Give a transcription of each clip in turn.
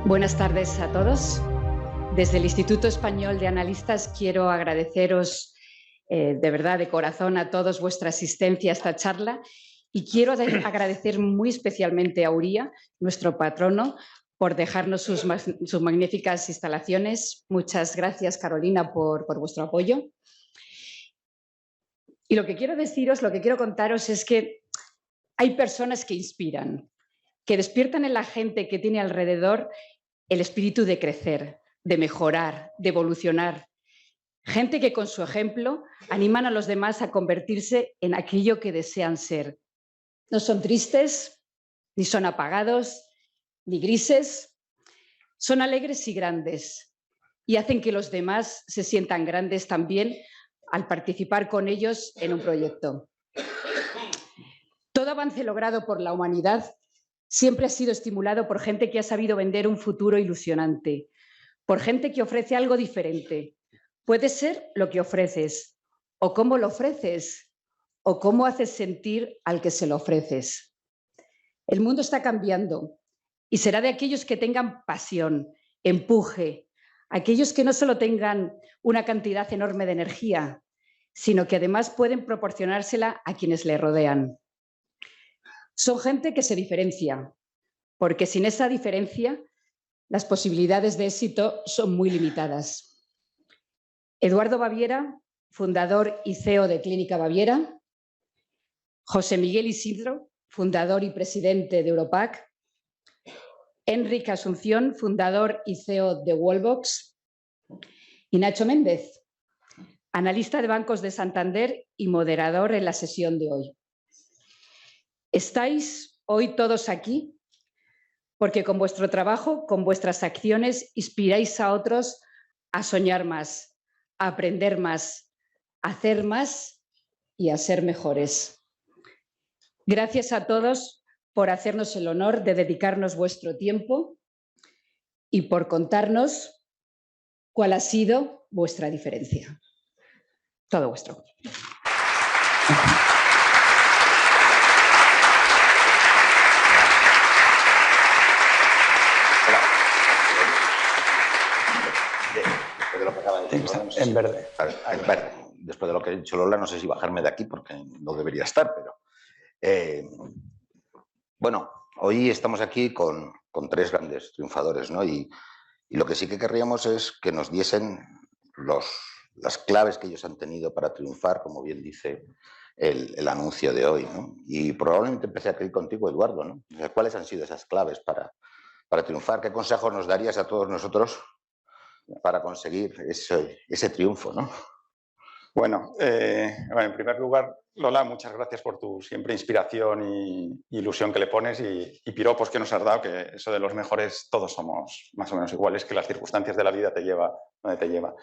Buenas tardes a todos. Desde el Instituto Español de Analistas quiero agradeceros de verdad, de corazón, a todos vuestra asistencia a esta charla y quiero agradecer muy especialmente a Uría, nuestro patrono, por dejarnos sus magníficas instalaciones. Muchas gracias, Carolina, por vuestro apoyo. Y lo que quiero deciros, lo que quiero contaros es que hay personas que inspiran, que despiertan en la gente que tiene alrededor el espíritu de crecer, de mejorar, de evolucionar. Gente que con su ejemplo animan a los demás a convertirse en aquello que desean ser. No son tristes, ni son apagados, ni grises. Son alegres y grandes y hacen que los demás se sientan grandes también al participar con ellos en un proyecto. Todo avance logrado por la humanidad siempre ha sido estimulado por gente que ha sabido vender un futuro ilusionante, por gente que ofrece algo diferente. Puede ser lo que ofreces, o cómo lo ofreces, o cómo haces sentir al que se lo ofreces. El mundo está cambiando y será de aquellos que tengan pasión, empuje, aquellos que no solo tengan una cantidad enorme de energía, sino que además pueden proporcionársela a quienes le rodean. Son gente que se diferencia, porque sin esa diferencia las posibilidades de éxito son muy limitadas. Eduardo Baviera, fundador y CEO de Clínica Baviera. José Miguel Isidro, fundador y presidente de Europac. Enrique Asunción, fundador y CEO de Wallbox. Y Nacho Méndez, analista de Bancos de Santander y moderador en la sesión de hoy. Estáis hoy todos aquí porque con vuestro trabajo, con vuestras acciones, inspiráis a otros a soñar más, a aprender más, a hacer más y a ser mejores. Gracias a todos por hacernos el honor de dedicarnos vuestro tiempo y por contarnos cuál ha sido vuestra diferencia. Todo vuestro. En verde. En verde. Después de lo que ha dicho Lola, no sé si bajarme de aquí porque no debería estar, pero... bueno, hoy estamos aquí con tres grandes triunfadores, ¿no? Y lo que sí que querríamos es que nos diesen las claves que ellos han tenido para triunfar, como bien dice el anuncio de hoy, ¿no? Y probablemente empecé aquí contigo, Eduardo, ¿no? O sea, ¿cuáles han sido esas claves para triunfar? ¿Qué consejos nos darías a todos nosotros para conseguir ese triunfo, ¿no? Bueno, en primer lugar, Lola, muchas gracias por tu siempre inspiración y ilusión que le pones y piropos que nos has dado, que eso de los mejores todos somos más o menos iguales, que las circunstancias de la vida te lleva donde te lleva.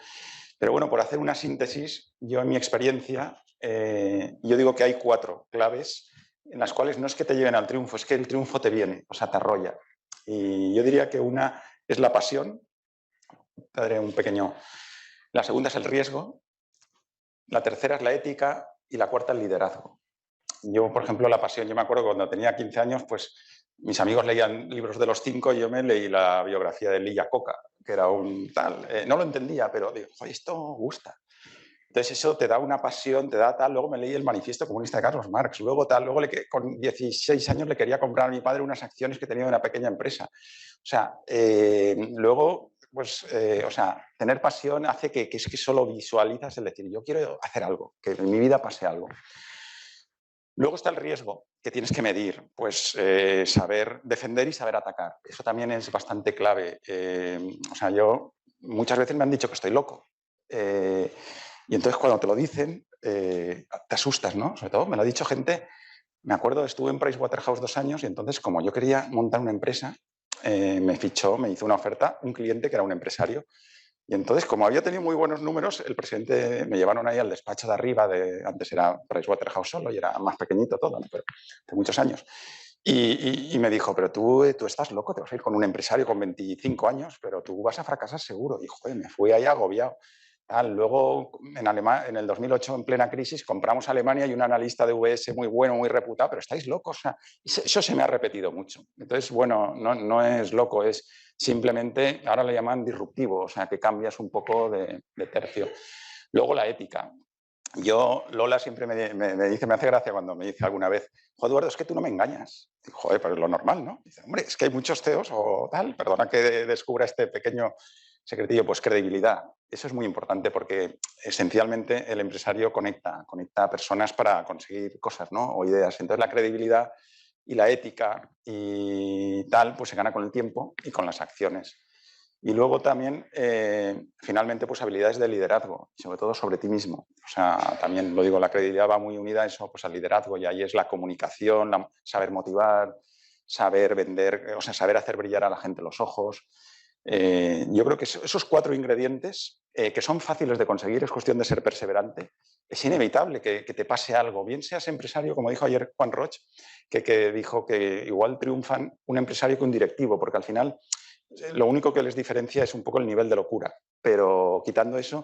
Pero bueno, por hacer una síntesis, yo en mi experiencia, yo digo que hay 4 claves en las cuales no es que te lleven al triunfo, es que el triunfo te viene, o sea, te arrolla. Y yo diría que una es la pasión, te daré un pequeño... La segunda es el riesgo, la tercera es la ética y la cuarta el liderazgo. Yo, por ejemplo, la pasión, yo me acuerdo cuando tenía 15 años, pues mis amigos leían libros de los 5 y yo me leí la biografía de Lee Iacocca, que era un tal... no lo entendía, pero digo, esto gusta. Entonces eso te da una pasión, te da tal. Luego me leí el manifiesto comunista de Carlos Marx, luego tal, luego con 16 años le quería comprar a mi padre unas acciones que tenía de una pequeña empresa. O sea, luego... pues, o sea, tener pasión hace que es que solo visualizas el decir, yo quiero hacer algo, que en mi vida pase algo. Luego está el riesgo, que tienes que medir, pues saber defender y saber atacar. Eso también es bastante clave. O sea, muchas veces me han dicho que estoy loco. Y entonces cuando te lo dicen, te asustas, ¿no? Sobre todo me lo ha dicho gente, me acuerdo, estuve en Pricewaterhouse 2 años y entonces como yo quería montar una empresa, me hizo una oferta un cliente que era un empresario. Y entonces, como había tenido muy buenos números, el presidente me llevaron ahí al despacho de arriba, antes era Pricewaterhouse solo y era más pequeñito todo, ¿no? Pero de muchos años. Y me dijo, pero tú estás loco, te vas a ir con un empresario con 25 años, pero tú vas a fracasar seguro. Y joder, me fui ahí agobiado. Luego, en el 2008, en plena crisis, compramos Alemania y un analista de UBS muy bueno, muy reputado, pero estáis locos. O sea, eso se me ha repetido mucho. Entonces, bueno, no es loco, es simplemente, ahora le llaman disruptivo, o sea, que cambias un poco de tercio. Luego la ética. Lola siempre me dice, me hace gracia cuando me dice alguna vez, joder, Eduardo, es que tú no me engañas. Digo, joder, pero es lo normal, ¿no? Dice, hombre, es que hay muchos CEOs o tal, perdona que descubra este pequeño secretillo, pues credibilidad. Eso es muy importante porque esencialmente el empresario conecta a personas para conseguir cosas, ¿no? O ideas. Entonces la credibilidad y la ética y tal, pues se gana con el tiempo y con las acciones. Y luego también, finalmente, pues habilidades de liderazgo, y sobre todo sobre ti mismo. O sea, también lo digo, la credibilidad va muy unida a eso, pues al liderazgo, y ahí es la comunicación, saber motivar, saber vender, o sea, saber hacer brillar a la gente los ojos. Yo creo que esos 4 ingredientes, que son fáciles de conseguir, es cuestión de ser perseverante, es inevitable que te pase algo, bien seas empresario, como dijo ayer Juan Roch, que dijo que igual triunfan un empresario que un directivo, porque al final lo único que les diferencia es un poco el nivel de locura, pero quitando eso,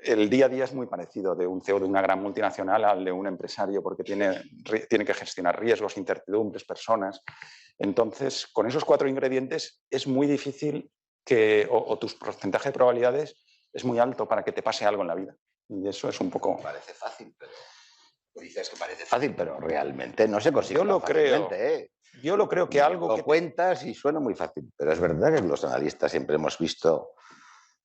el día a día es muy parecido de un CEO de una gran multinacional al de un empresario, porque tiene que gestionar riesgos, incertidumbres, personas. Entonces, con esos 4 ingredientes es muy difícil o tu porcentaje de probabilidades es muy alto para que te pase algo en la vida. Y eso es un poco... Parece fácil, pero... Dices que parece fácil, pero realmente no se consigue. Yo lo creo. Yo lo creo que algo lo cuentas y suena muy fácil, pero es verdad que los analistas siempre hemos visto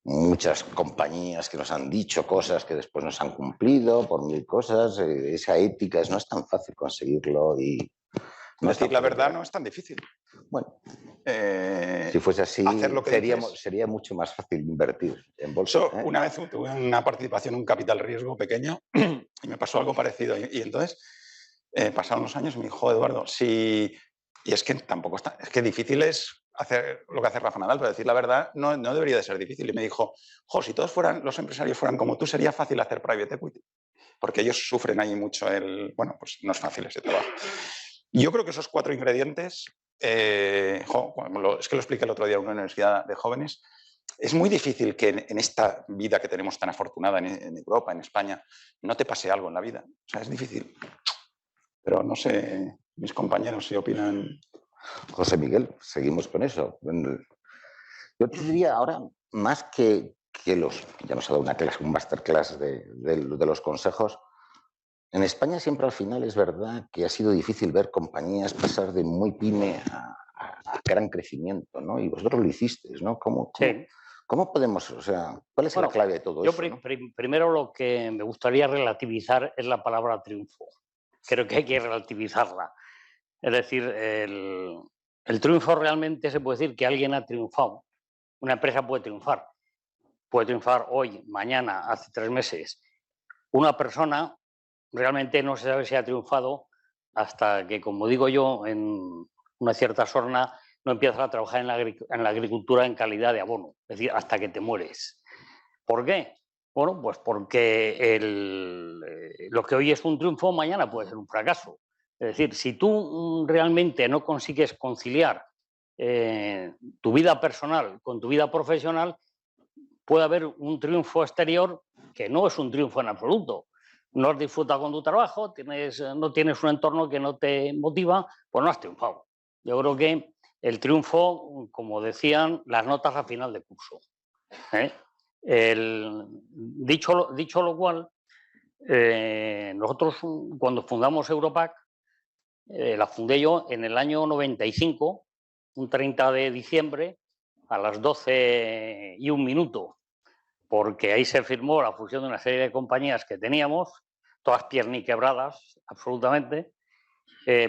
muchas compañías que nos han dicho cosas que después nos han cumplido por 1000 cosas. Esa ética no es tan fácil conseguirlo y... Decir la verdad no es tan difícil. Bueno, si fuese así, sería mucho más fácil invertir en bolsa. Una vez tuve una participación, un capital riesgo pequeño y me pasó algo parecido. Y entonces pasaron los años y me dijo, Eduardo, y es que tampoco está, es que difícil es hacer lo que hace Rafa Nadal, pero decir la verdad no debería de ser difícil. Y me dijo, si todos los empresarios fueran como tú, sería fácil hacer private equity, porque ellos sufren ahí mucho bueno, pues no es fácil ese trabajo. Yo creo que esos 4 ingredientes, es que lo expliqué el otro día en una universidad de jóvenes, es muy difícil que en esta vida que tenemos tan afortunada en Europa, en España, no te pase algo en la vida. O sea, es difícil. Pero no sé, mis compañeros si opinan. José Miguel, seguimos con eso. Yo te diría ahora, más que ya nos ha dado una clase, un masterclass de los consejos, en España siempre al final es verdad que ha sido difícil ver compañías pasar de muy pyme a gran crecimiento, ¿no? Y vosotros lo hicisteis, ¿no? ¿Cómo podemos, o sea, cuál es la clave de todo eso? Yo primero lo que me gustaría relativizar es la palabra triunfo. Creo que hay que relativizarla. Es decir, el triunfo realmente se puede decir que alguien ha triunfado. Una empresa puede triunfar. Puede triunfar hoy, mañana, hace 3 meses. Una persona realmente no se sabe si ha triunfado hasta que, como digo yo, en una cierta sorna no empiezas a trabajar en la agricultura en calidad de abono, es decir, hasta que te mueres. ¿Por qué? Bueno, pues porque lo que hoy es un triunfo, mañana puede ser un fracaso. Es decir, si tú realmente no consigues conciliar tu vida personal con tu vida profesional, puede haber un triunfo exterior que no es un triunfo en absoluto. No has disfrutado con tu trabajo, no tienes un entorno que no te motiva, pues no has triunfado. Yo creo que el triunfo, como decían, las notas al final de curso. Dicho lo cual, nosotros cuando fundamos Europac, la fundé yo en el año 95, un 30 de diciembre, a las 12:01, porque ahí se firmó la fusión de una serie de compañías que teníamos, todas pierniquebradas, absolutamente,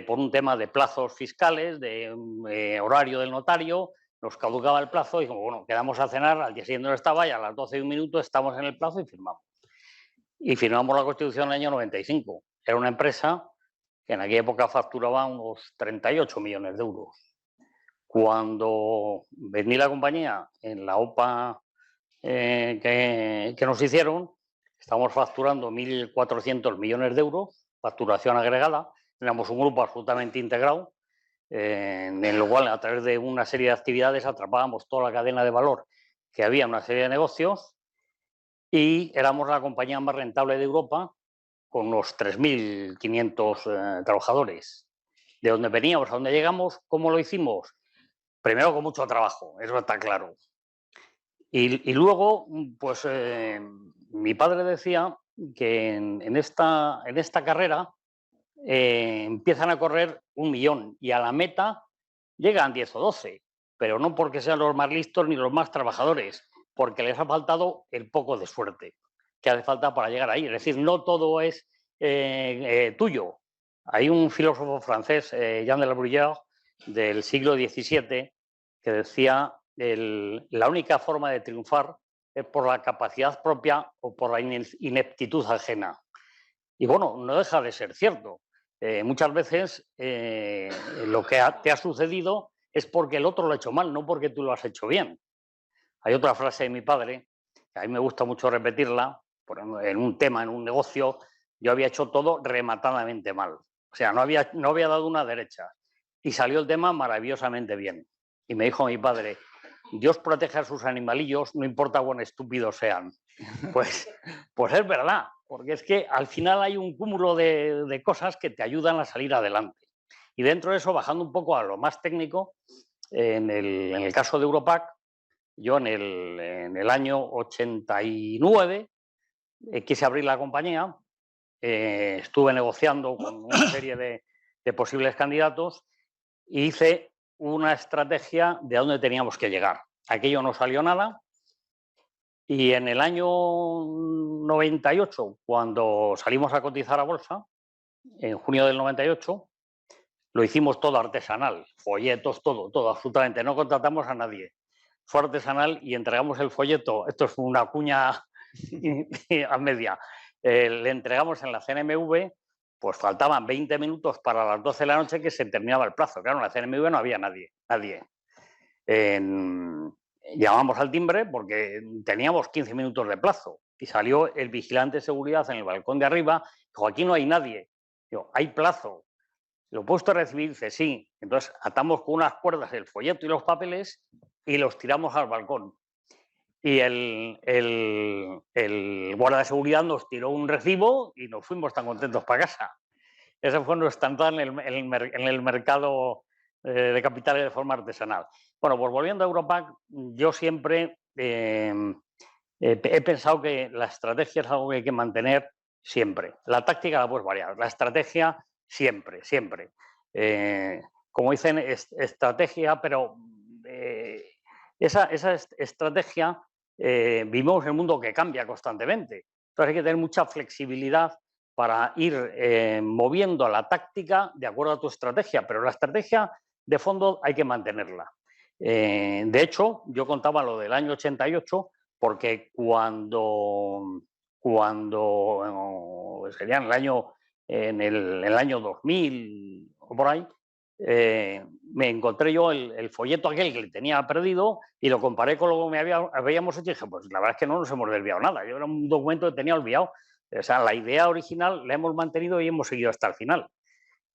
por un tema de plazos fiscales, de horario del notario. Nos caducaba el plazo y como, bueno, quedamos a cenar, al día siguiente no estaba y a las 12:01 estamos en el plazo y firmamos. Y firmamos la Constitución en el año 95. Era una empresa que en aquella época facturaba unos 38 millones de euros. Cuando vendí la compañía en la OPA que nos hicieron, estamos facturando 1.400 millones de euros, facturación agregada. Éramos un grupo absolutamente integrado, en el cual a través de una serie de actividades atrapábamos toda la cadena de valor que había en una serie de negocios. y éramos la compañía más rentable de Europa, con unos 3.500 trabajadores. De dónde veníamos a dónde llegamos, ¿cómo lo hicimos? Primero con mucho trabajo, eso está claro. Y luego, pues mi padre decía que en esta carrera empiezan a correr 1 millón y a la meta llegan 10 o 12, pero no porque sean los más listos ni los más trabajadores, porque les ha faltado el poco de suerte que hace falta para llegar ahí. Es decir, no todo es tuyo. Hay un filósofo francés, Jean de La Bruyère, del siglo XVII, que decía la única forma de triunfar es por la capacidad propia o por la ineptitud ajena. Y bueno, no deja de ser cierto. Muchas veces lo que te ha sucedido es porque el otro lo ha hecho mal, no porque tú lo has hecho bien. Hay otra frase de mi padre, que a mí me gusta mucho repetirla, en un tema, en un negocio, yo había hecho todo rematadamente mal. O sea, no había dado una derecha. Y salió el tema maravillosamente bien. Y me dijo mi padre, Dios protege a sus animalillos, no importa cuán estúpidos sean. Pues es verdad, porque es que al final hay un cúmulo de cosas que te ayudan a salir adelante. Y dentro de eso, bajando un poco a lo más técnico, en el caso de Europac, yo en el año 89 quise abrir la compañía, estuve negociando con una serie de posibles candidatos e hice una estrategia de a dónde teníamos que llegar. Aquello no salió nada y en el año 98, cuando salimos a cotizar a bolsa, en junio del 98, lo hicimos todo artesanal, folletos, todo, absolutamente. No contratamos a nadie. Fue artesanal y entregamos el folleto. Esto es una cuña a media. Le entregamos en la CNMV, pues faltaban 20 minutos para las 12 de la noche que se terminaba el plazo. Claro, en la CNMV no había nadie. Llamamos al timbre porque teníamos 15 minutos de plazo y salió el vigilante de seguridad en el balcón de arriba. Dijo, aquí no hay nadie. Digo, hay plazo. ¿Lo puesto a recibir? Dice, sí. Entonces atamos con unas cuerdas el folleto y los papeles y los tiramos al balcón. Y el guardia de seguridad nos tiró un recibo y nos fuimos tan contentos para casa. Ese fue nuestro entrada en el mercado de capitales de forma artesanal. Bueno, pues volviendo a Europac, yo siempre he pensado que la estrategia es algo que hay que mantener siempre. La táctica la puedes variar, la estrategia siempre. Como dicen, estrategia, pero esa estrategia vivimos en un mundo que cambia constantemente. Entonces hay que tener mucha flexibilidad para ir moviendo la táctica de acuerdo a tu estrategia, pero la estrategia de fondo hay que mantenerla. De hecho, yo contaba lo del año 88 porque cuando sería en el año 2000 o por ahí, me encontré yo el folleto aquel que le tenía perdido y lo comparé con lo que habíamos hecho y dije, pues la verdad es que no nos hemos desviado nada. Yo era un documento que tenía olvidado. O sea, la idea original la hemos mantenido y hemos seguido hasta el final.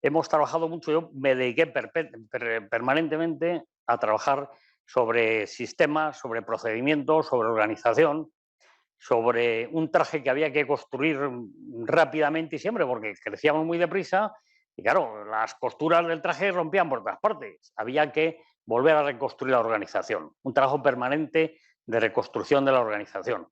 Hemos trabajado mucho, yo me dediqué permanentemente a trabajar sobre sistemas, sobre procedimientos, sobre organización, sobre un traje que había que construir rápidamente y siempre, porque crecíamos muy deprisa y claro, las costuras del traje rompían por todas partes. Había que volver a reconstruir la organización, un trabajo permanente de reconstrucción de la organización.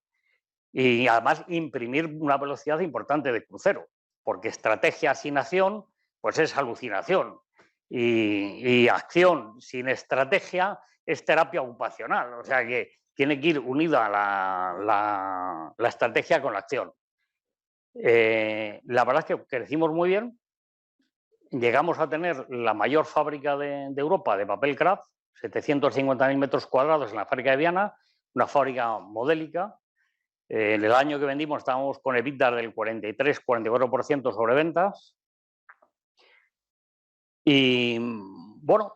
Y además imprimir una velocidad importante de crucero, porque estrategia sin acción, pues es alucinación. Y acción sin estrategia es terapia ocupacional. O sea que tiene que ir unida la estrategia con la acción. La verdad es que crecimos muy bien. Llegamos a tener la mayor fábrica de Europa de papel craft, 750.000 metros cuadrados en la fábrica de Viana, una fábrica modélica. En el año que vendimos estábamos con EBITDA del 43-44% sobre ventas. Y bueno,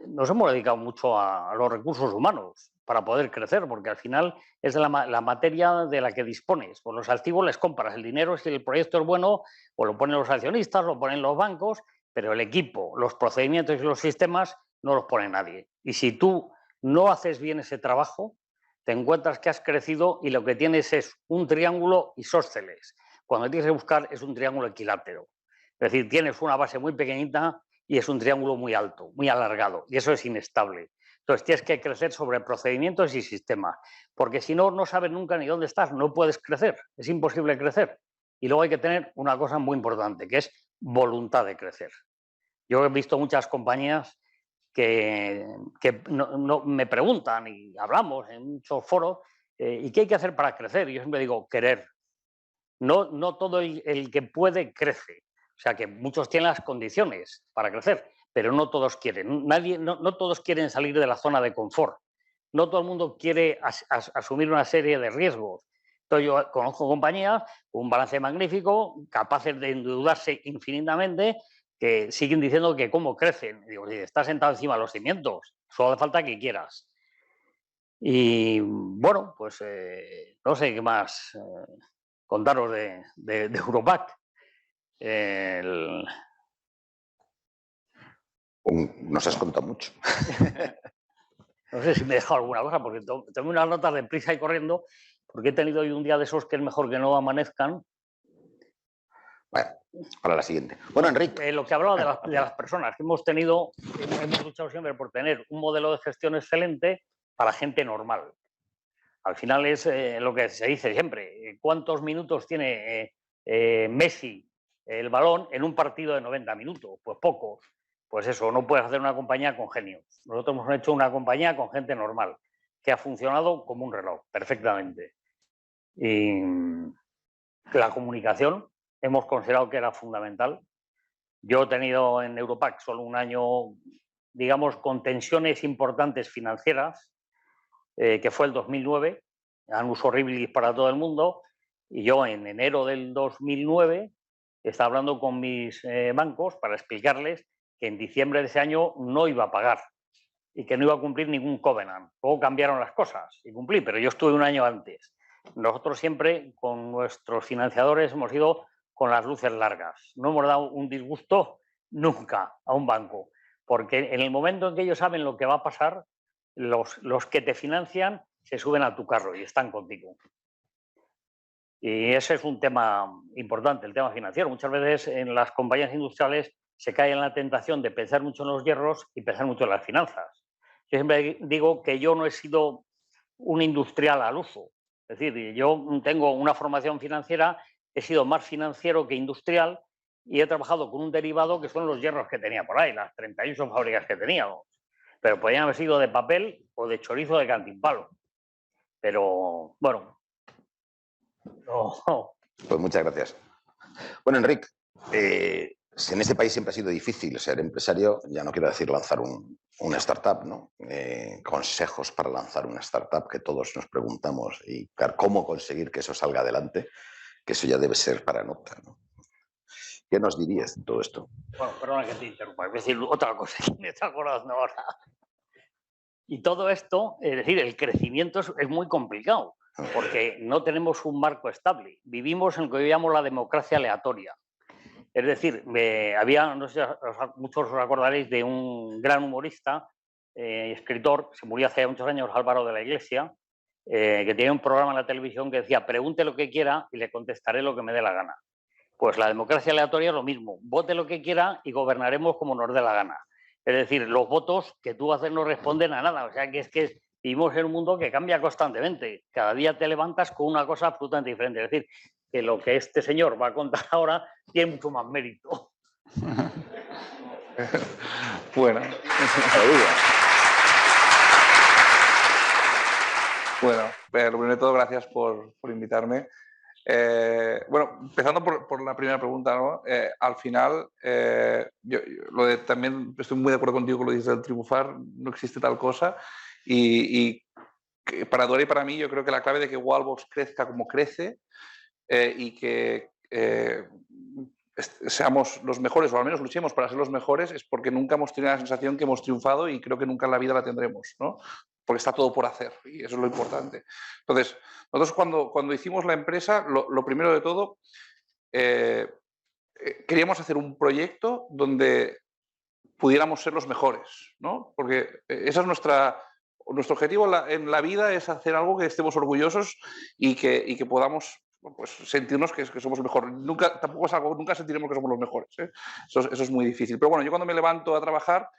nos hemos dedicado mucho a los recursos humanos para poder crecer, porque al final es la materia de la que dispones. Con los activos les compras el dinero, si el proyecto es bueno, o lo ponen los accionistas, lo ponen los bancos, pero el equipo, los procedimientos y los sistemas no los pone nadie. Y si tú no haces bien ese trabajo, te encuentras que has crecido y lo que tienes es un triángulo isósceles. Cuando tienes que buscar es un triángulo equilátero. Es decir, tienes una base muy pequeñita y es un triángulo muy alto, muy alargado, y eso es inestable. Entonces tienes que crecer sobre procedimientos y sistemas, porque si no, no sabes nunca ni dónde estás, no puedes crecer, es imposible crecer. Y luego hay que tener una cosa muy importante, que es voluntad de crecer. Yo he visto muchas compañías que me preguntan y hablamos en muchos foros, ¿y qué hay que hacer para crecer? Y yo siempre digo, querer. No todo el que puede crece. O sea, que muchos tienen las condiciones para crecer, pero no todos quieren. No todos quieren salir de la zona de confort. No todo el mundo quiere asumir una serie de riesgos. Entonces yo conozco compañías con un balance magnífico, capaces de endeudarse infinitamente, que siguen diciendo que cómo crecen. Digo, si estás sentado encima de los cimientos, solo hace falta que quieras. Y bueno, pues no sé qué más contaros de Europac. Nos has contado mucho. No sé si me he dejado alguna cosa, porque tomé unas notas de prisa y corriendo, porque he tenido hoy un día de esos que es mejor que no amanezcan. Bueno, para la siguiente. Bueno, Enrique. Lo que hablaba de las personas, que hemos luchado siempre por tener un modelo de gestión excelente para gente normal. Al final es lo que se dice siempre, ¿cuántos minutos tiene Messi el balón en un partido de 90 minutos? Pues pocos. Pues eso, no puedes hacer una compañía con genios. Nosotros hemos hecho una compañía con gente normal, que ha funcionado como un reloj, perfectamente. Y la comunicación hemos considerado que era fundamental. Yo he tenido en Europac solo un año, digamos, con tensiones importantes financieras, que fue el 2009, annus horribilis para todo el mundo, y yo en enero del 2009 estaba hablando con mis bancos para explicarles que en diciembre de ese año no iba a pagar y que no iba a cumplir ningún covenant. Luego cambiaron las cosas y cumplí, pero yo estuve un año antes. Nosotros siempre con nuestros financiadores hemos ido con las luces largas. No hemos dado un disgusto nunca a un banco, porque en el momento en que ellos saben lo que va a pasar, los que te financian se suben a tu carro y están contigo. Y ese es un tema importante, el tema financiero. Muchas veces en las compañías industriales se cae en la tentación de pensar mucho en los hierros y pensar mucho en las finanzas. Yo siempre digo que yo no he sido un industrial al uso. Es decir, yo tengo una formación financiera, he sido más financiero que industrial y he trabajado con un derivado que son los hierros que tenía por ahí, las 38 fábricas que teníamos. Pero podían haber sido de papel o de chorizo de cantimpalo. Pero, bueno. No. Pues muchas gracias. Bueno, Enrique, en este país siempre ha sido difícil ser empresario, ya no quiero decir lanzar una startup, ¿no? Consejos para lanzar una startup que todos nos preguntamos y ver cómo conseguir que eso salga adelante, que eso ya debe ser para nota, ¿no? ¿Qué nos dirías de todo esto? Bueno, perdona que te interrumpa, voy a decir otra cosa que me está acordando ahora. Y todo esto, es decir, el crecimiento es muy complicado, porque no tenemos un marco estable. Vivimos en lo que yo llamo la democracia aleatoria. Es decir, no sé si muchos os acordaréis de un gran humorista, escritor, se murió hace muchos años, Álvaro de la Iglesia, que tenía un programa en la televisión que decía, pregunte lo que quiera y le contestaré lo que me dé la gana. Pues la democracia aleatoria es lo mismo, vote lo que quiera y gobernaremos como nos dé la gana. Es decir, los votos que tú haces no responden a nada, o sea que es que vivimos en un mundo que cambia constantemente. Cada día te levantas con una cosa absolutamente diferente. Es decir, que lo que este señor va a contar ahora tiene mucho más mérito. Bueno, lo primero de todo, gracias por invitarme. Bueno, empezando por la primera pregunta, ¿no? Al final, también estoy muy de acuerdo contigo con lo que dices del triunfar, no existe tal cosa. Y para Dora y para mí, yo creo que la clave de que Wallbox crezca como crece y que seamos los mejores, o al menos luchemos para ser los mejores, es porque nunca hemos tenido la sensación que hemos triunfado y creo que nunca en la vida la tendremos, ¿no? Porque está todo por hacer y eso es lo importante. Entonces, nosotros cuando hicimos la empresa, lo primero de todo, queríamos hacer un proyecto donde pudiéramos ser los mejores, ¿no? Porque esa es nuestra Nuestro objetivo en la vida es hacer algo que estemos orgullosos y que podamos pues, sentirnos que somos mejor. Tampoco es algo, nunca sentiremos que somos los mejores, ¿eh? Eso es muy difícil. Pero bueno, yo cuando me levanto a trabajar,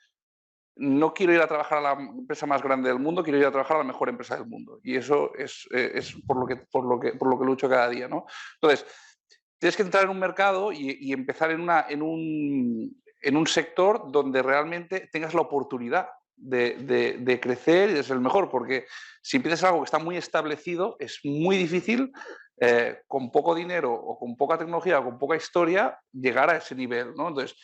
no quiero ir a trabajar a la empresa más grande del mundo, quiero ir a trabajar a la mejor empresa del mundo. Y eso es por lo que lucho cada día, ¿no? Entonces, tienes que entrar en un mercado y empezar en un sector donde realmente tengas la oportunidad de crecer y de ser el mejor, porque si empiezas algo que está muy establecido, es muy difícil, con poco dinero o con poca tecnología o con poca historia, llegar a ese nivel, ¿no? Entonces,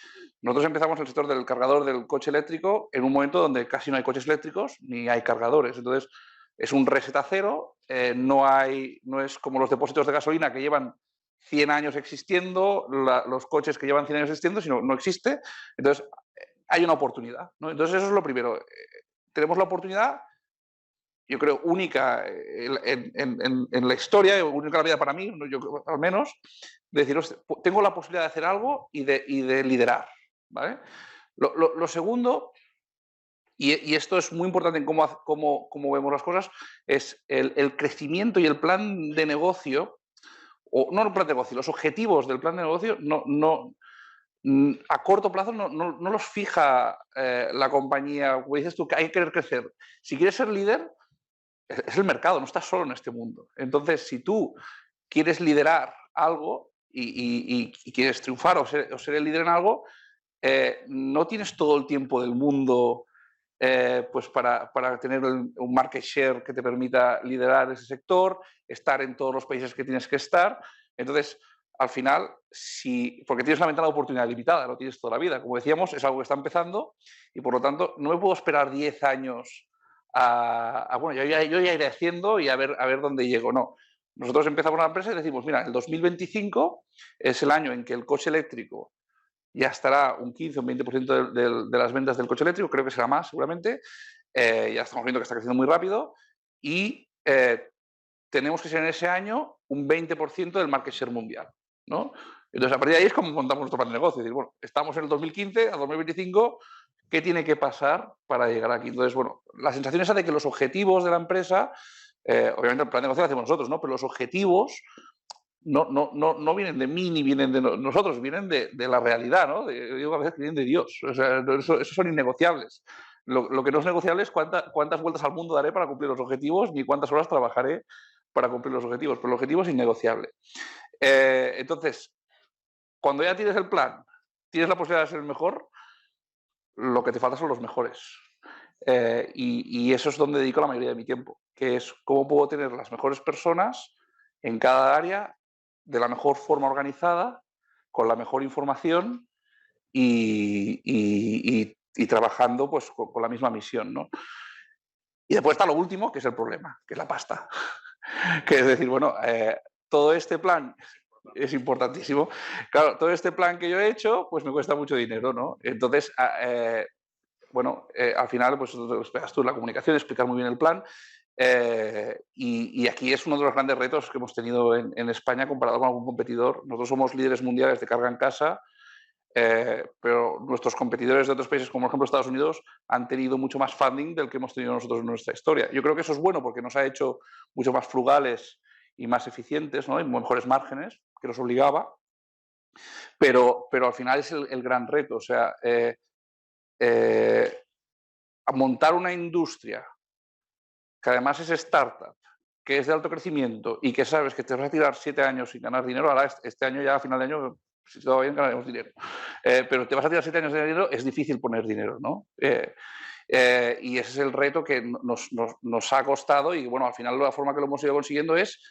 nosotros empezamos en el sector del cargador del coche eléctrico en un momento donde casi no hay coches eléctricos ni hay cargadores. Entonces, es un reset a cero, no es como los depósitos de gasolina que llevan 100 años existiendo, los coches que llevan 100 años existiendo, sino no existe. Entonces, hay una oportunidad, ¿no? Entonces, eso es lo primero. Tenemos la oportunidad, yo creo, única en la historia, única en la vida para mí, yo al menos, de decir, tengo la posibilidad de hacer algo y de liderar, ¿vale? Lo segundo, y esto es muy importante en cómo vemos las cosas, es el crecimiento y el plan de negocio, o no el plan de negocio, los objetivos del plan de negocio a corto plazo no los fija la compañía. Como dices tú, que hay que querer crecer. Si quieres ser líder, es el mercado, no estás solo en este mundo. Entonces, si tú quieres liderar algo y quieres triunfar o ser el líder en algo, no tienes todo el tiempo del mundo pues para tener un market share que te permita liderar ese sector, estar en todos los países que tienes que estar. Entonces, al final, porque tienes una ventana de oportunidad limitada, no tienes toda la vida. Como decíamos, es algo que está empezando y por lo tanto no me puedo esperar 10 años bueno, yo ya iré haciendo y a ver dónde llego. No. Nosotros empezamos la empresa y decimos, mira, el 2025 es el año en que el coche eléctrico ya estará un 15 o un 20% de las ventas del coche eléctrico, creo que será más seguramente, ya estamos viendo que está creciendo muy rápido y tenemos que ser en ese año un 20% del market share mundial, ¿no? Entonces, a partir de ahí es como montamos nuestro plan de negocio. Es decir, bueno, estamos en el 2015 a 2025, ¿qué tiene que pasar para llegar aquí? Entonces, bueno, la sensación esa de que los objetivos de la empresa, obviamente el plan de negocio lo hacemos nosotros, ¿no? Pero los objetivos no vienen de mí ni vienen de nosotros, vienen de la realidad, ¿no? Yo digo a veces que vienen de Dios. O sea, eso son innegociables. Lo que no es negociable es cuántas vueltas al mundo daré para cumplir los objetivos ni cuántas horas trabajaré para cumplir los objetivos. Pero el objetivo es innegociable. Entonces, cuando ya tienes el plan, tienes la posibilidad de ser el mejor, lo que te falta son los mejores. Y eso es donde dedico la mayoría de mi tiempo, que es cómo puedo tener las mejores personas en cada área de la mejor forma organizada, con la mejor información y trabajando pues, con la misma misión, ¿no? Y después está lo último, que es el problema, que es la pasta. Que es decir, bueno, todo este plan es importantísimo. Claro, todo este plan que yo he hecho, pues me cuesta mucho dinero, ¿no? Entonces, bueno, al final, pues esperas tú la comunicación, explicar muy bien el plan. Y aquí es uno de los grandes retos que hemos tenido en España comparado con algún competidor. Nosotros somos líderes mundiales de carga en casa, pero nuestros competidores de otros países, como por ejemplo Estados Unidos, han tenido mucho más funding del que hemos tenido nosotros en nuestra historia. Yo creo que eso es bueno porque nos ha hecho mucho más frugales y más eficientes, ¿no? Y mejores márgenes, que nos obligaba, pero al final es el gran reto. O sea, a montar una industria que además es startup, que es de alto crecimiento y que sabes que te vas a tirar 7 años sin ganar dinero, ahora este año ya a final de año, si todo va bien, ganaremos dinero. Pero te vas a tirar 7 años sin dinero, es difícil poner dinero, ¿no? Y ese es el reto que nos ha costado y bueno, al final la forma que lo hemos ido consiguiendo es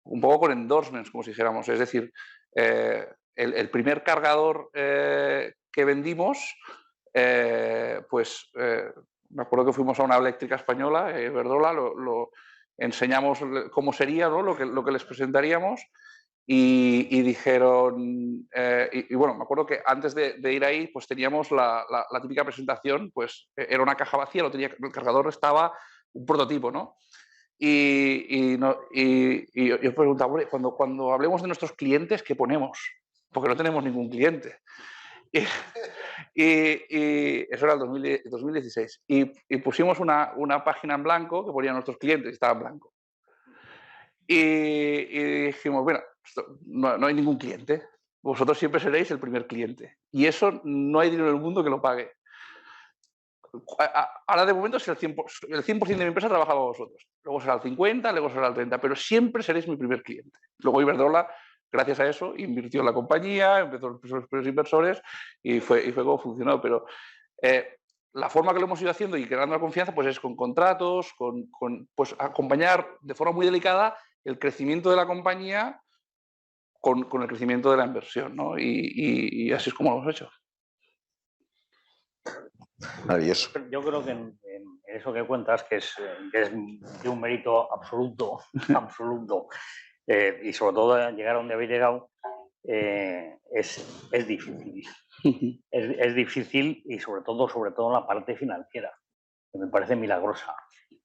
un poco con endorsements, como si dijéramos. Es decir, el primer cargador que vendimos, me acuerdo que fuimos a una eléctrica española, Verdola, lo enseñamos cómo sería, ¿no? lo que les presentaríamos y dijeron, bueno, me acuerdo que antes de ir ahí pues teníamos la típica presentación, pues era una caja vacía, el cargador estaba un prototipo, ¿no? Y yo preguntaba, cuando hablemos de nuestros clientes, ¿qué ponemos? Porque no tenemos ningún cliente. Y eso era el 2016. Y pusimos una página en blanco que ponían nuestros clientes y estaba en blanco. Y dijimos, bueno, no hay ningún cliente. Vosotros siempre seréis el primer cliente. Y eso no hay dinero en el mundo que lo pague. Ahora de momento es el 100% de mi empresa trabaja con vosotros. Luego será el 50%, luego será el 30%, pero siempre seréis mi primer cliente. Luego Iberdrola, gracias a eso, invirtió en la compañía, empezó los primeros inversores y fue como funcionó. Pero la forma que lo hemos ido haciendo y creando la confianza pues es con contratos, pues acompañar de forma muy delicada el crecimiento de la compañía con el crecimiento de la inversión, ¿no? Y así es como lo hemos hecho. Maravilloso. Yo creo que en eso que cuentas, que es de un mérito absoluto, absoluto, y sobre todo llegar a donde habéis llegado, es difícil. Es difícil y sobre todo en la parte financiera, que me parece milagrosa.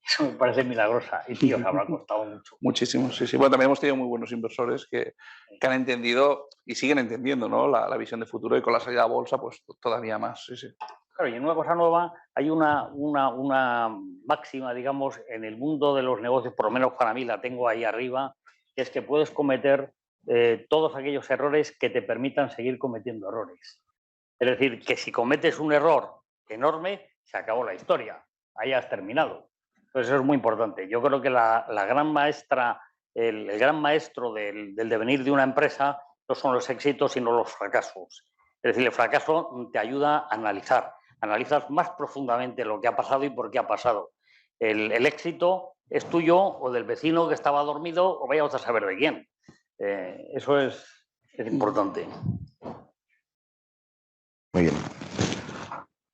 Eso me parece milagrosa y tío, os habrá costado mucho. Muchísimo, sí, sí. Bueno, también hemos tenido muy buenos inversores que han entendido y siguen entendiendo, ¿no? la visión de futuro, y con la salida a bolsa pues todavía más, sí, sí. Claro, y en una cosa nueva hay una máxima, digamos, en el mundo de los negocios, por lo menos para mí la tengo ahí arriba, que es que puedes cometer todos aquellos errores que te permitan seguir cometiendo errores. Es decir, que si cometes un error enorme, se acabó la historia, ahí has terminado. Entonces eso es muy importante. Yo creo que la gran maestra, el gran maestro del devenir de una empresa no son los éxitos, sino los fracasos. Es decir, el fracaso te ayuda a analizar. Analizas más profundamente lo que ha pasado y por qué ha pasado. El éxito es tuyo o del vecino que estaba dormido o vaya a saber de quién. Eso es importante. Muy bien.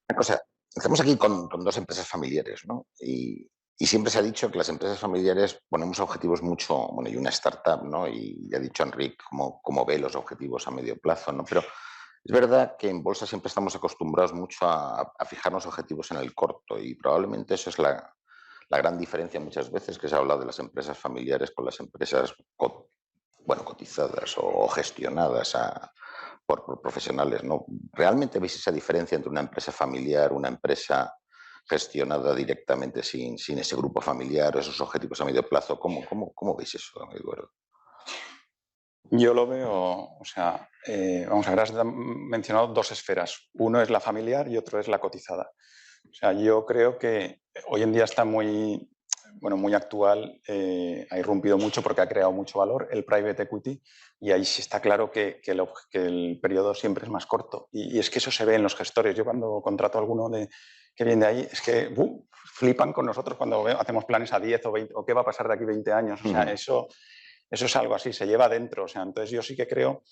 Una cosa, estamos aquí con dos empresas familiares, ¿no? Y siempre se ha dicho que las empresas familiares ponemos objetivos mucho, bueno, y una startup, ¿no? Y ya ha dicho Enric cómo ve los objetivos a medio plazo, ¿no? Pero es verdad que en bolsa siempre estamos acostumbrados mucho a fijarnos objetivos en el corto, y probablemente eso es la gran diferencia muchas veces que se ha hablado de las empresas familiares con las empresas cotizadas o gestionadas por profesionales, ¿no? ¿Realmente veis esa diferencia entre una empresa familiar, una empresa gestionada directamente sin ese grupo familiar o esos objetivos a medio plazo? ¿Cómo veis eso, Eduardo? Yo lo veo, o sea, vamos a ver, has mencionado dos esferas. Uno es la familiar y otro es la cotizada. O sea, yo creo que hoy en día está muy actual, ha irrumpido mucho porque ha creado mucho valor el private equity, y ahí sí está claro que el periodo siempre es más corto. Y es que eso se ve en los gestores. Yo cuando contrato a alguno que viene de ahí, es que flipan con nosotros cuando hacemos planes a 10 o 20, o qué va a pasar de aquí 20 años. O sea, eso es algo así, se lleva dentro. O sea, entonces yo sí que creo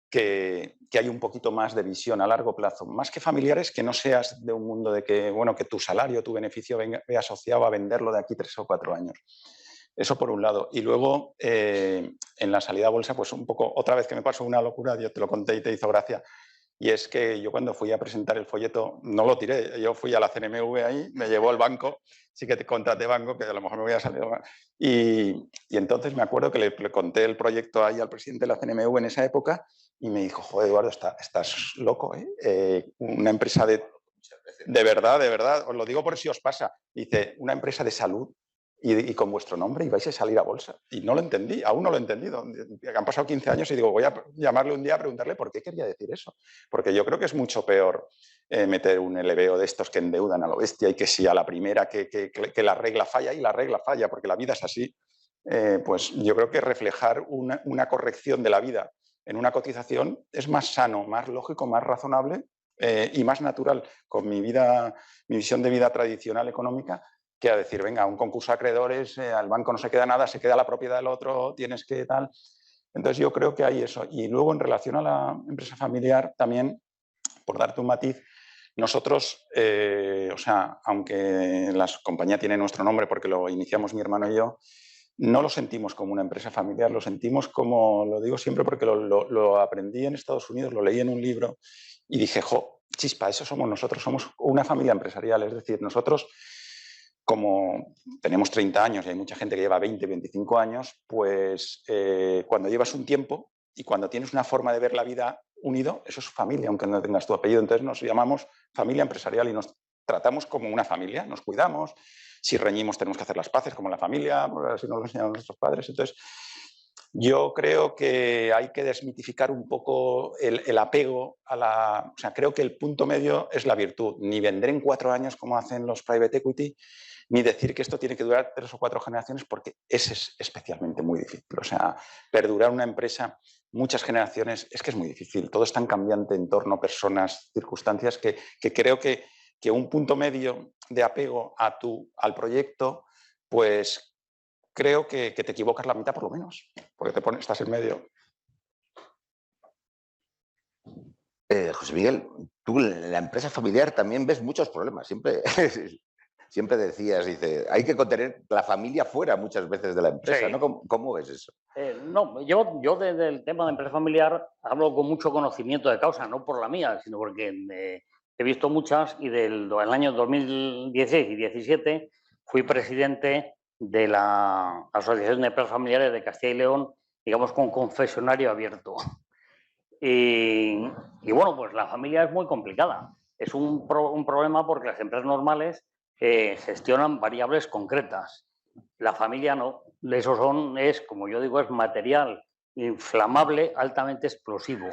que hay un poquito más de visión a largo plazo, más que familiares, que no seas de un mundo de que tu salario, tu beneficio vea asociado a venderlo de aquí 3 o 4 años. Eso por un lado. Y luego, en la salida a bolsa, pues un poco, otra vez que me pasó una locura, yo te lo conté y te hizo gracia, y es que yo cuando fui a presentar el folleto, no lo tiré, yo fui a la CNMV ahí, me llevó el banco, sí que te contraté banco, que a lo mejor me voy a salir. Y entonces me acuerdo que le conté el proyecto ahí al presidente de la CNMV en esa época, y me dijo, joder, Eduardo, estás loco, ¿eh? Una empresa de verdad, os lo digo por si os pasa. Dice, una empresa de salud y con vuestro nombre y vais a salir a bolsa. Y no lo entendí, aún no lo he entendido. Han pasado 15 años y digo, voy a llamarle un día a preguntarle por qué quería decir eso. Porque yo creo que es mucho peor meter un LBO de estos que endeudan a lo bestia y que si a la primera que la regla falla, y la regla falla, porque la vida es así, pues yo creo que reflejar una corrección de la vida en una cotización es más sano, más lógico, más razonable y más natural con mi visión de vida tradicional económica, que a decir, venga, un concurso de acreedores, al banco no se queda nada, se queda la propiedad del otro, tienes que tal. Entonces yo creo que hay eso. Y luego en relación a la empresa familiar también, por darte un matiz, nosotros, o sea, aunque la compañía tiene nuestro nombre porque lo iniciamos mi hermano y yo, no lo sentimos como una empresa familiar, lo sentimos como, lo digo siempre porque lo aprendí en Estados Unidos, lo leí en un libro y dije, jo, chispa, eso somos nosotros, somos una familia empresarial. Es decir, nosotros, como tenemos 30 años y hay mucha gente que lleva 20, 25 años, pues cuando llevas un tiempo y cuando tienes una forma de ver la vida unido, eso es familia, aunque no tengas tu apellido. Entonces nos llamamos familia empresarial y nos tratamos como una familia, nos cuidamos. Si reñimos tenemos que hacer las paces como en la familia, así nos lo enseñaron nuestros padres. Entonces, yo creo que hay que desmitificar un poco el apego a la... O sea, creo que el punto medio es la virtud. Ni vender en 4 años como hacen los private equity, ni decir que esto tiene que durar 3 o 4 generaciones, porque ese es especialmente muy difícil. O sea, perdurar una empresa muchas generaciones es que es muy difícil. Todo es tan cambiante, entorno, personas, circunstancias, que creo que un punto medio de apego al proyecto, pues creo que te equivocas la mitad por lo menos, porque estás en medio. José Miguel, tú en la empresa familiar también ves muchos problemas. Siempre decías, hay que contener la familia fuera muchas veces de la empresa, Sí. ¿no? ¿Cómo ves eso? No, yo desde el tema de empresa familiar hablo con mucho conocimiento de causa, no por la mía, sino porque he visto muchas y del año 2016 y 2017 fui presidente de la Asociación de Empresas Familiares de Castilla y León, digamos, con confesionario abierto. Y bueno, pues la familia es muy complicada. Es un problema porque las empresas normales gestionan variables concretas. La familia no. Eso es, como yo digo, es material inflamable altamente explosivo.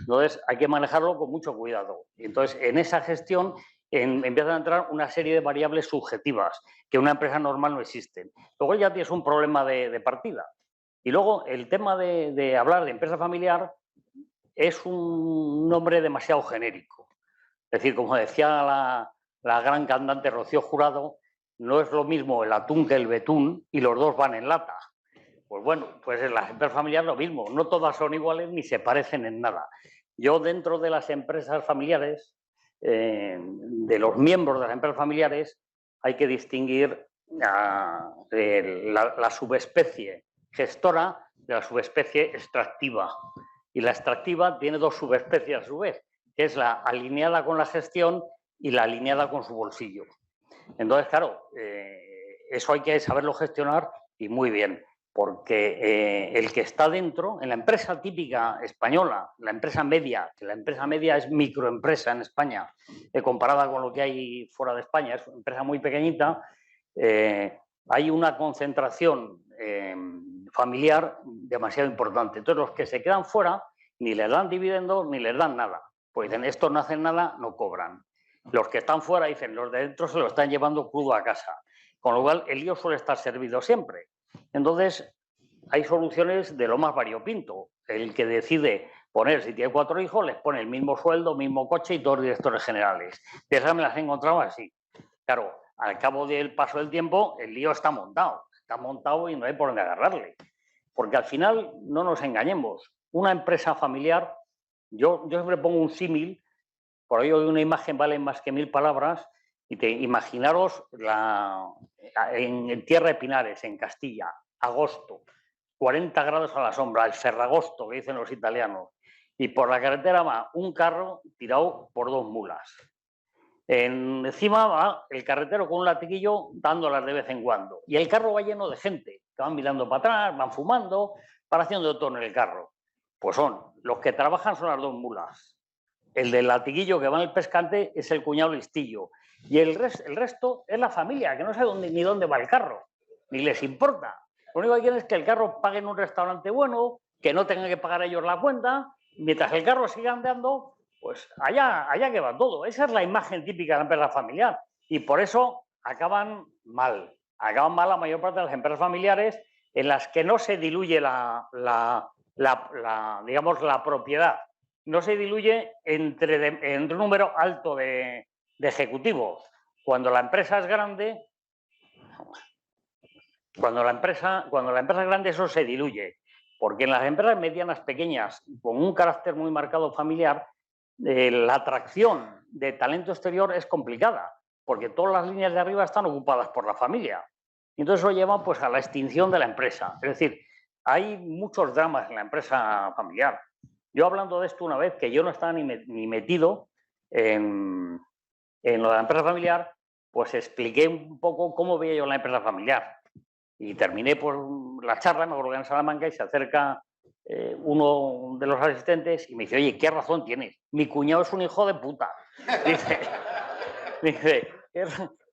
Entonces hay que manejarlo con mucho cuidado. Y entonces en esa gestión empiezan a entrar una serie de variables subjetivas que en una empresa normal no existen. Luego ya tienes un problema de partida. Y luego el tema de hablar de empresa familiar es un nombre demasiado genérico. Es decir, como decía la gran cantante Rocío Jurado, no es lo mismo el atún que el betún y los dos van en lata. Pues bueno, pues en las empresas familiares lo mismo, no todas son iguales ni se parecen en nada. Yo dentro de las empresas familiares, de los miembros de las empresas familiares, hay que distinguir la subespecie gestora de la subespecie extractiva. Y la extractiva tiene 2 subespecies a su vez, que es la alineada con la gestión y la alineada con su bolsillo. Entonces, claro, eso hay que saberlo gestionar y muy bien, porque el que está dentro, en la empresa típica española, la empresa media, que la empresa media es microempresa en España, comparada con lo que hay fuera de España, es una empresa muy pequeñita, hay una concentración familiar demasiado importante. Entonces, los que se quedan fuera ni les dan dividendos ni les dan nada. Pues dicen, estos no hacen nada, no cobran. Los que están fuera dicen, los de dentro se lo están llevando crudo a casa. Con lo cual, el lío suele estar servido siempre. Entonces, hay soluciones de lo más variopinto. El que decide poner, si tiene 4 hijos, les pone el mismo sueldo, mismo coche y todos los directores generales. De esas me las he encontrado así. Claro, al cabo del paso del tiempo, el lío está montado. Está montado y no hay por dónde agarrarle. Porque al final, no nos engañemos, una empresa familiar, yo siempre pongo un símil, por ahí una imagen vale más que 1000 palabras, y imaginaros en Tierra de Pinares, en Castilla, agosto, 40 grados a la sombra, el ferragosto, que dicen los italianos, y por la carretera va un carro tirado por 2 mulas. Encima va el carretero con un latiguillo dándolas de vez en cuando. Y el carro va lleno de gente, que van mirando para atrás, van fumando, van haciendo todo en el carro. Pues los que trabajan son las 2 mulas. El del latiguillo que va en el pescante es el cuñado listillo. Y el resto es la familia, que no sabe ni dónde va el carro, ni les importa. Lo único que quieren es que el carro pague en un restaurante bueno, que no tengan que pagar ellos la cuenta, mientras el carro siga andando, pues allá que va todo. Esa es la imagen típica de la empresa familiar. Y por eso acaban mal. Acaban mal la mayor parte de las empresas familiares en las que no se diluye digamos, la propiedad. No se diluye entre un número alto de ejecutivos. Cuando la empresa es grande, cuando la empresa es grande, eso se diluye. Porque en las empresas medianas, pequeñas, con un carácter muy marcado familiar, la atracción de talento exterior es complicada, porque todas las líneas de arriba están ocupadas por la familia. Y entonces eso lleva pues, a la extinción de la empresa. Es decir, hay muchos dramas en la empresa familiar. Yo hablando de esto una vez, que yo no estaba ni metido en lo de la empresa familiar, pues expliqué un poco cómo veía yo la empresa familiar. Y terminé por la charla, me acuerdo que en Salamanca, y se acerca uno de los asistentes y me dice, oye, ¿qué razón tienes? Mi cuñado es un hijo de puta. Dice,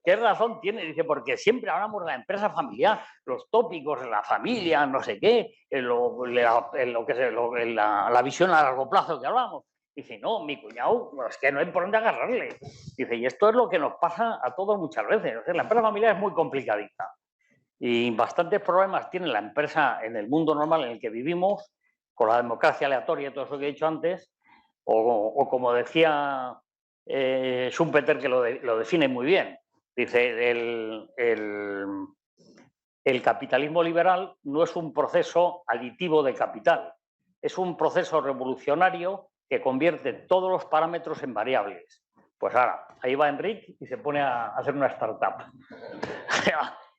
¿qué razón tiene? Dice, porque siempre hablamos de la empresa familiar, los tópicos de la familia, no sé qué, la visión a largo plazo que hablamos. Dice, no, mi cuñado, es que no hay por dónde agarrarle. Dice, y esto es lo que nos pasa a todos muchas veces. O sea, la empresa familiar es muy complicadita y bastantes problemas tiene la empresa en el mundo normal en el que vivimos, con la democracia aleatoria y todo eso que he dicho antes, o como decía Schumpeter, que lo define muy bien. Dice, el capitalismo liberal no es un proceso aditivo de capital, es un proceso revolucionario que convierte todos los parámetros en variables. Pues ahora, ahí va Enric y se pone a hacer una startup.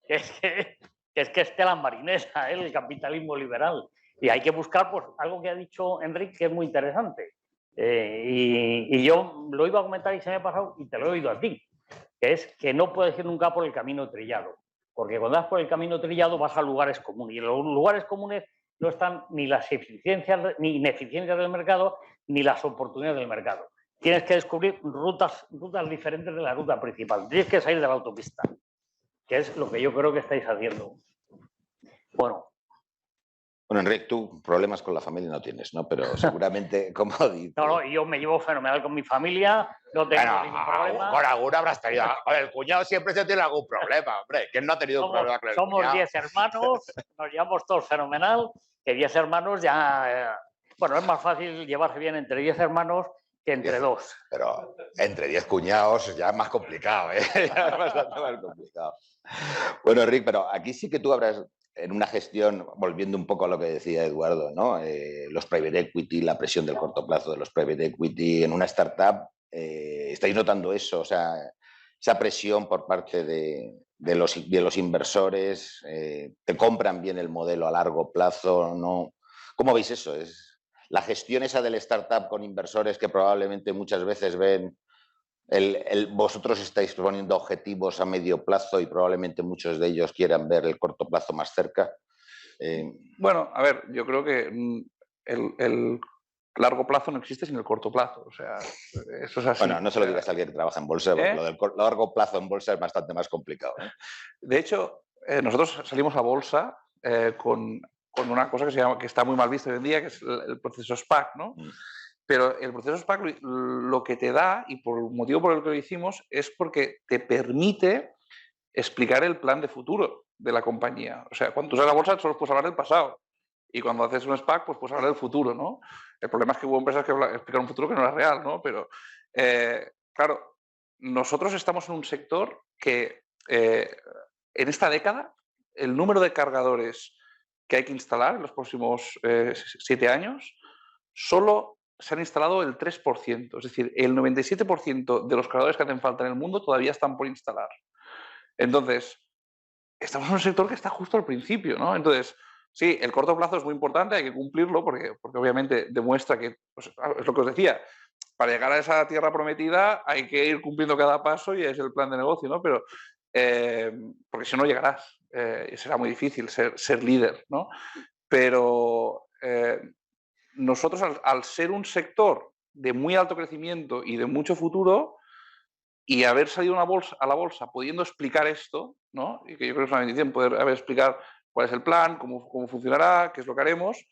es que es tela marinera, el capitalismo liberal. Y hay que buscar pues, algo que ha dicho Enric que es muy interesante. Y yo lo iba a comentar y se me ha pasado y te lo he oído a ti, que es que no puedes ir nunca por el camino trillado, porque cuando vas por el camino trillado vas a lugares comunes y en los lugares comunes no están ni las eficiencias ni ineficiencias del mercado ni las oportunidades del mercado. Tienes que descubrir rutas diferentes de la ruta principal, tienes que salir de la autopista, que es lo que yo creo que estáis haciendo. Bueno, Enric, tú problemas con la familia no tienes, ¿no? Pero seguramente, como dices... No, yo me llevo fenomenal con mi familia, no tengo ningún problema. Con alguna habrás tenido... A ver, el cuñado siempre se tiene algún problema, hombre. ¿Quién no ha tenido un problema con el cuñado? Somos 10 hermanos, nos llevamos todos fenomenal, que 10 hermanos ya... bueno, es más fácil llevarse bien entre 10 hermanos que entre 2. Pero entre 10 cuñados ya es más complicado, ¿eh? Ya es bastante más complicado. Bueno, Enric, pero aquí sí que tú habrás... En una gestión, volviendo un poco a lo que decía Eduardo, ¿no? Los private equity, la presión del corto plazo de los private equity en una startup, ¿estáis notando eso? O sea, esa presión por parte de los inversores, ¿te compran bien el modelo a largo plazo? ¿No? ¿Cómo veis eso? ¿Es la gestión esa del startup con inversores que probablemente muchas veces ven... vosotros estáis poniendo objetivos a medio plazo y probablemente muchos de ellos quieran ver el corto plazo más cerca. Bueno, a ver, yo creo que el largo plazo no existe sin el corto plazo. O sea, eso es así. Bueno, no se lo digas a alguien que trabaja en bolsa, porque lo del largo plazo en bolsa es bastante más complicado, ¿eh? De hecho, nosotros salimos a bolsa con una cosa que está muy mal vista hoy en día, que es el proceso SPAC, ¿no? Pero el proceso SPAC lo que te da, y por el motivo por el que lo hicimos, es porque te permite explicar el plan de futuro de la compañía. O sea, cuando tú sales a la bolsa solo puedes hablar del pasado. Y cuando haces un SPAC, pues puedes hablar del futuro, ¿no? El problema es que hubo empresas que explicaron un futuro que no era real, ¿no? Pero, claro, nosotros estamos en un sector que en esta década el número de cargadores que hay que instalar en los próximos 7 años solo se han instalado el 3%, es decir, el 97% de los cargadores que hacen falta en el mundo todavía están por instalar. Entonces, estamos en un sector que está justo al principio, ¿no? Entonces, sí, el corto plazo es muy importante, hay que cumplirlo porque obviamente demuestra que, pues, es lo que os decía, para llegar a esa tierra prometida hay que ir cumpliendo cada paso y es el plan de negocio, ¿no? Pero, porque si no llegarás, y será muy difícil ser líder, ¿no? Pero... nosotros, al ser un sector de muy alto crecimiento y de mucho futuro, y haber salido a la bolsa pudiendo explicar esto, ¿no? Y que yo creo que es una bendición poder explicar cuál es el plan, cómo funcionará, qué es lo que haremos,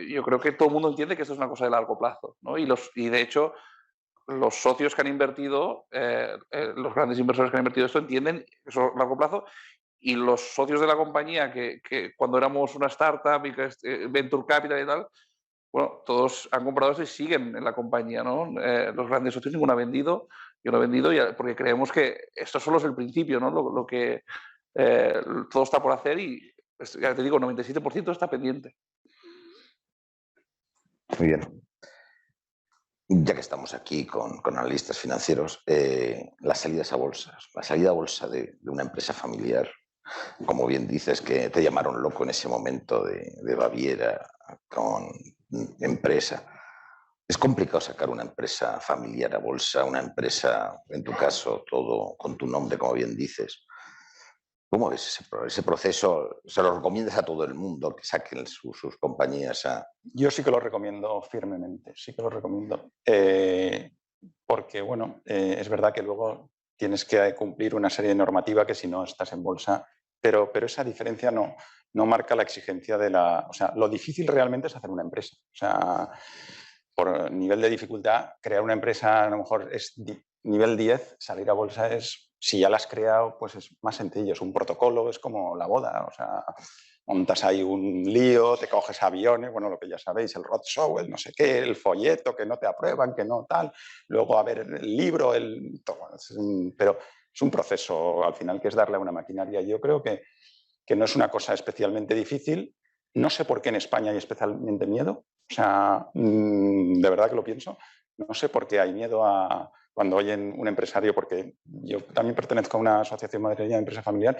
yo creo que todo el mundo entiende que esto es una cosa de largo plazo, ¿no? Y de hecho, los socios que han invertido, los grandes inversores que han invertido esto, entienden que eso es largo plazo. Y los socios de la compañía, que cuando éramos una startup y que Venture Capital y tal, bueno, todos han comprado esto y siguen en la compañía, ¿no? Los grandes socios, ninguno ha vendido, yo no he vendido, porque creemos que esto solo es el principio, ¿no? Lo que todo está por hacer y, ya te digo, 97% está pendiente. Muy bien. Ya que estamos aquí con analistas financieros, las salidas a bolsas, la salida a bolsa de una empresa familiar, como bien dices, que te llamaron loco en ese momento de Baviera con empresa. Es complicado sacar una empresa familiar a bolsa, una empresa, en tu caso, todo con tu nombre, como bien dices. ¿Cómo ves ese proceso? ¿Se lo recomiendas a todo el mundo que saquen sus compañías a...? Yo sí que lo recomiendo firmemente, sí que lo recomiendo. Porque, bueno, es verdad que luego tienes que cumplir una serie de normativa que si no estás en bolsa, pero esa diferencia no marca la exigencia de la... O sea, lo difícil realmente es hacer una empresa. O sea, por nivel de dificultad, crear una empresa a lo mejor es nivel 10, salir a bolsa es... Si ya la has creado, pues es más sencillo, es un protocolo, es como la boda, o sea, montas ahí un lío, te coges aviones, bueno, lo que ya sabéis, el roadshow, el no sé qué, el folleto, que no te aprueban, que no tal, luego a ver el libro, pero es un proceso al final que es darle a una maquinaria. Yo creo que no es una cosa especialmente difícil, no sé por qué en España hay especialmente miedo, o sea, de verdad que lo pienso, no sé por qué hay miedo a... Cuando oyen un empresario, porque yo también pertenezco a una asociación madrileña de empresa familiar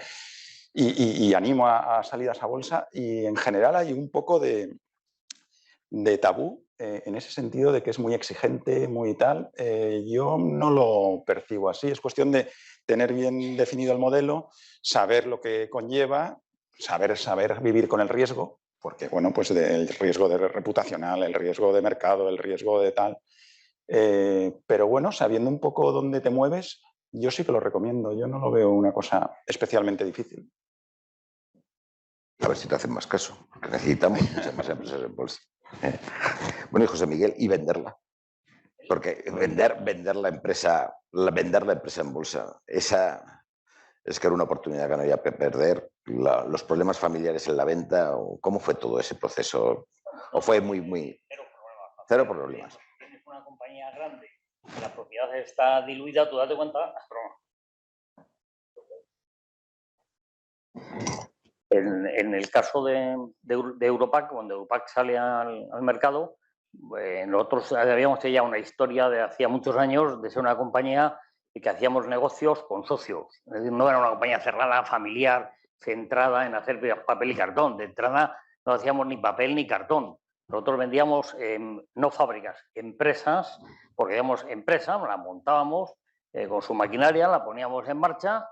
y animo a salidas a bolsa y en general hay un poco de tabú en ese sentido de que es muy exigente, muy tal. Yo no lo percibo así, es cuestión de tener bien definido el modelo, saber lo que conlleva, saber vivir con el riesgo, porque bueno, pues el riesgo reputacional, el riesgo de mercado, el riesgo de tal... pero bueno, sabiendo un poco dónde te mueves, yo sí que lo recomiendo. Yo no lo veo una cosa especialmente difícil. A ver si te hacen más caso, porque necesitamos muchas más empresas en bolsa. Bueno, y José Miguel, y venderla. Porque vender la empresa en bolsa, esa es que era una oportunidad que no había que perder. Los problemas familiares en la venta, ¿cómo fue todo ese proceso? ¿O fue muy... Cero problemas. Una compañía grande, la propiedad está diluida, tú date cuenta. En el caso de Europac, cuando Europac sale al mercado, nosotros habíamos ya una historia de hacía muchos años de ser una compañía que hacíamos negocios con socios. Es decir, no era una compañía cerrada, familiar, centrada en hacer papel y cartón. De entrada no hacíamos ni papel ni cartón. Nosotros vendíamos no fábricas, empresas, porque digamos empresa, la montábamos con su maquinaria, la poníamos en marcha,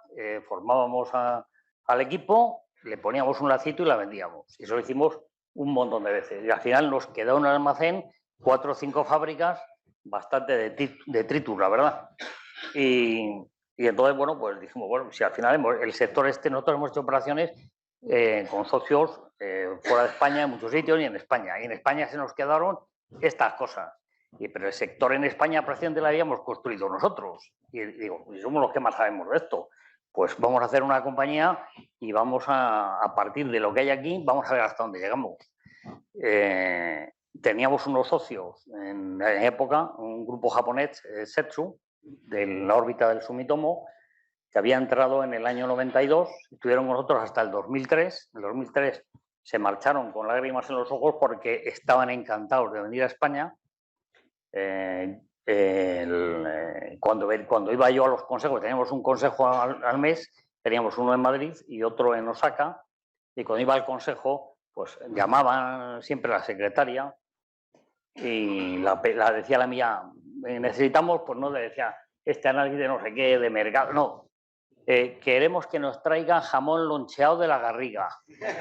formábamos al equipo, le poníamos un lacito y la vendíamos. Y eso lo hicimos un montón de veces. Y al final nos quedó en el almacén 4 o 5 fábricas, bastante de tritur, la verdad. Y entonces, bueno, pues dijimos, bueno, si al final el sector nosotros hemos hecho operaciones con socios fuera de España, en muchos sitios, y en España. Y en España se nos quedaron estas cosas. Pero el sector en España prácticamente lo habíamos construido nosotros. Y digo, pues somos los que más sabemos de esto. Pues vamos a hacer una compañía y vamos a partir de lo que hay aquí, vamos a ver hasta dónde llegamos. Teníamos unos socios en época, un grupo japonés, Setsu, de la órbita del Sumitomo, que había entrado en el año 92, estuvieron con nosotros hasta el 2003. En el 2003 se marcharon con lágrimas en los ojos porque estaban encantados de venir a España. Cuando iba yo a los consejos, teníamos un consejo al mes, teníamos uno en Madrid y otro en Osaka, y cuando iba al consejo, pues llamaban siempre a la secretaria y la decía la mía, necesitamos, pues no le decía, este análisis de no sé qué, de mercado, no. Queremos que nos traigan jamón loncheado de la Garriga.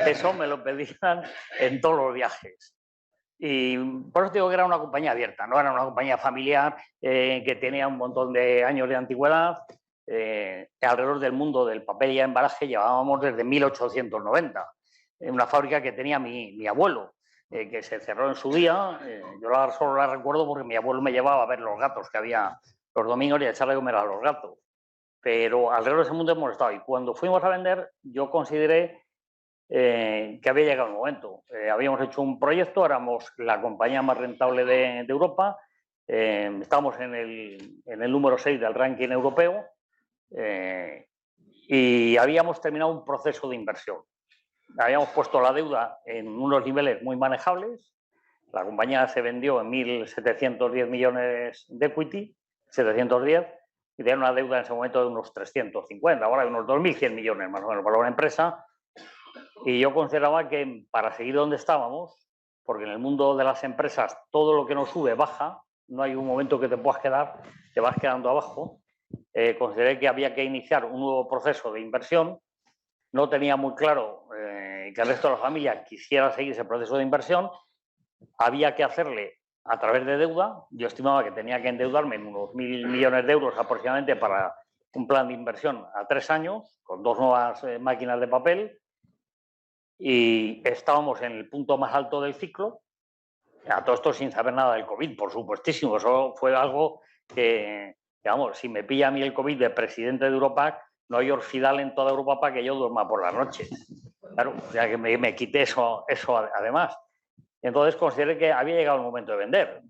Eso me lo pedían en todos los viajes. Y por eso digo que era una compañía abierta, no era una compañía familiar que tenía un montón de años de antigüedad. Alrededor del mundo del papel y embalaje llevábamos desde 1890. Una fábrica que tenía mi abuelo, que se cerró en su día. Yo solo la recuerdo porque mi abuelo me llevaba a ver los gatos que había los domingos y a echarle a comer a los gatos. Pero alrededor de ese mundo hemos estado. Y cuando fuimos a vender, yo consideré que había llegado el momento. Habíamos hecho un proyecto, éramos la compañía más rentable de Europa, estábamos en el número 6 del ranking europeo y habíamos terminado un proceso de inversión. Habíamos puesto la deuda en unos niveles muy manejables. La compañía se vendió en 1.710 millones de equity, 710, y tenía una deuda en ese momento de unos 350, ahora hay unos 2.100 millones más o menos para una empresa. Y yo consideraba que para seguir donde estábamos, porque en el mundo de las empresas todo lo que no sube baja, no hay un momento que te puedas quedar, te vas quedando abajo, consideré que había que iniciar un nuevo proceso de inversión no tenía muy claro que el resto de la familia quisiera seguir ese proceso de inversión, había que hacerle a través de deuda. Yo estimaba que tenía que endeudarme en unos 1.000 millones de euros aproximadamente para un plan de inversión a 3 años, con 2 nuevas máquinas de papel, y estábamos en el punto más alto del ciclo. A todo esto sin saber nada del COVID, por supuestísimo. Eso fue algo que, vamos, si me pilla a mí el COVID de presidente de Europac, no hay orfidal en toda Europa para que yo duerma por las noches. Claro, o sea que me quité eso además. Entonces consideré que había llegado el momento de vender.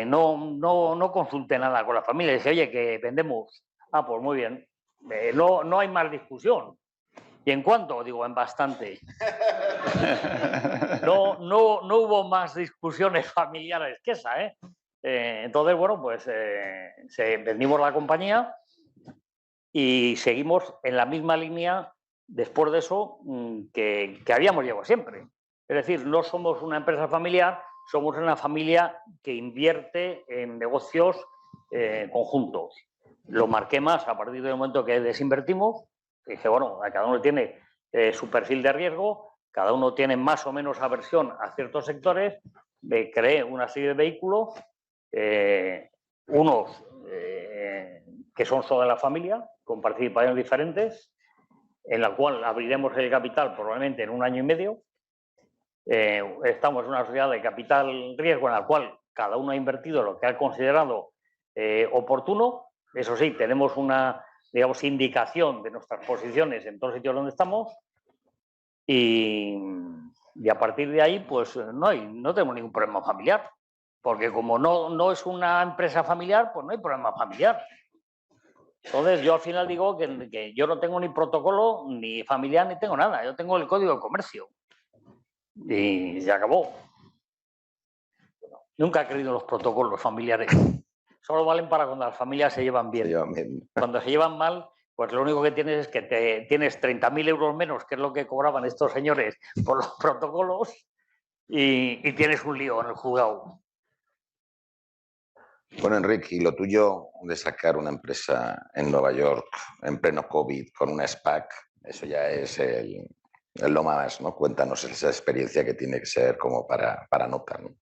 No consulté nada con la familia. Dije, oye, que vendemos. Ah, pues muy bien. No hay más discusión. ¿Y en cuánto? Digo, en bastante. No hubo más discusiones familiares que esa, ¿eh? Entonces, bueno, pues vendimos la compañía y seguimos en la misma línea después de eso que habíamos llevado siempre. Es decir, no somos una empresa familiar, somos una familia que invierte en negocios conjuntos. Lo marqué más a partir del momento que desinvertimos. Dije, bueno, cada uno tiene su perfil de riesgo, cada uno tiene más o menos aversión a ciertos sectores. Creé una serie de vehículos, unos que son solo de la familia, con participaciones diferentes, en la cual abriremos el capital probablemente en 1 año y medio. Estamos en una sociedad de capital riesgo en la cual cada uno ha invertido lo que ha considerado oportuno. Eso sí, tenemos una, digamos, indicación de nuestras posiciones en todos los sitios donde estamos y a partir de ahí pues no tenemos ningún problema familiar, porque como no es una empresa familiar, pues no hay problema familiar. Entonces yo al final digo que yo no tengo ni protocolo ni familiar ni tengo nada, yo tengo el código de comercio y se acabó. Nunca he creído en los protocolos familiares. Solo valen para cuando las familias se llevan bien. Cuando se llevan mal, pues lo único que tienes es que tienes 30.000 euros menos, que es lo que cobraban estos señores por los protocolos, y tienes un lío en el juzgado. Bueno, Enrique, y lo tuyo de sacar una empresa en Nueva York en pleno COVID con una SPAC, eso ya es lo más, ¿no? Cuéntanos esa experiencia que tiene que ser como para notar, ¿no?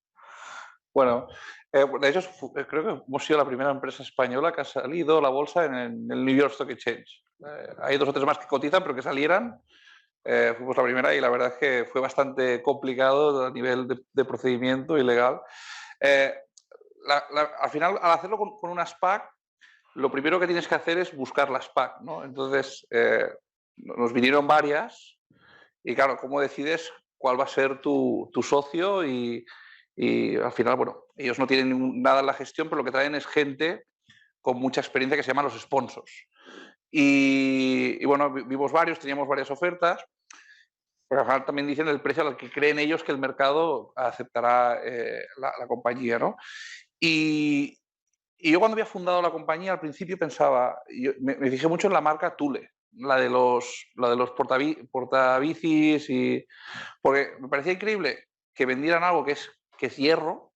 Bueno, de hecho, creo que hemos sido la primera empresa española que ha salido a la bolsa en el New York Stock Exchange. Hay 2 o 3 más que cotizan, pero que salieran. Fuimos la primera y la verdad es que fue bastante complicado a nivel de procedimiento y legal. Al final, al hacerlo con una SPAC, lo primero que tienes que hacer es buscar la SPAC, ¿no? Entonces, nos vinieron varias y claro, ¿cómo decides cuál va a ser tu socio? Y al final, bueno, ellos no tienen nada en la gestión, pero lo que traen es gente con mucha experiencia que se llaman los sponsors. Y bueno, vimos varios, teníamos varias ofertas, pero al final también dicen el precio al que creen ellos que el mercado aceptará la compañía, ¿no? Y yo cuando había fundado la compañía al principio pensaba, me fijé mucho en la marca Thule, la de los portabicis, porque me parecía increíble que vendieran algo que es hierro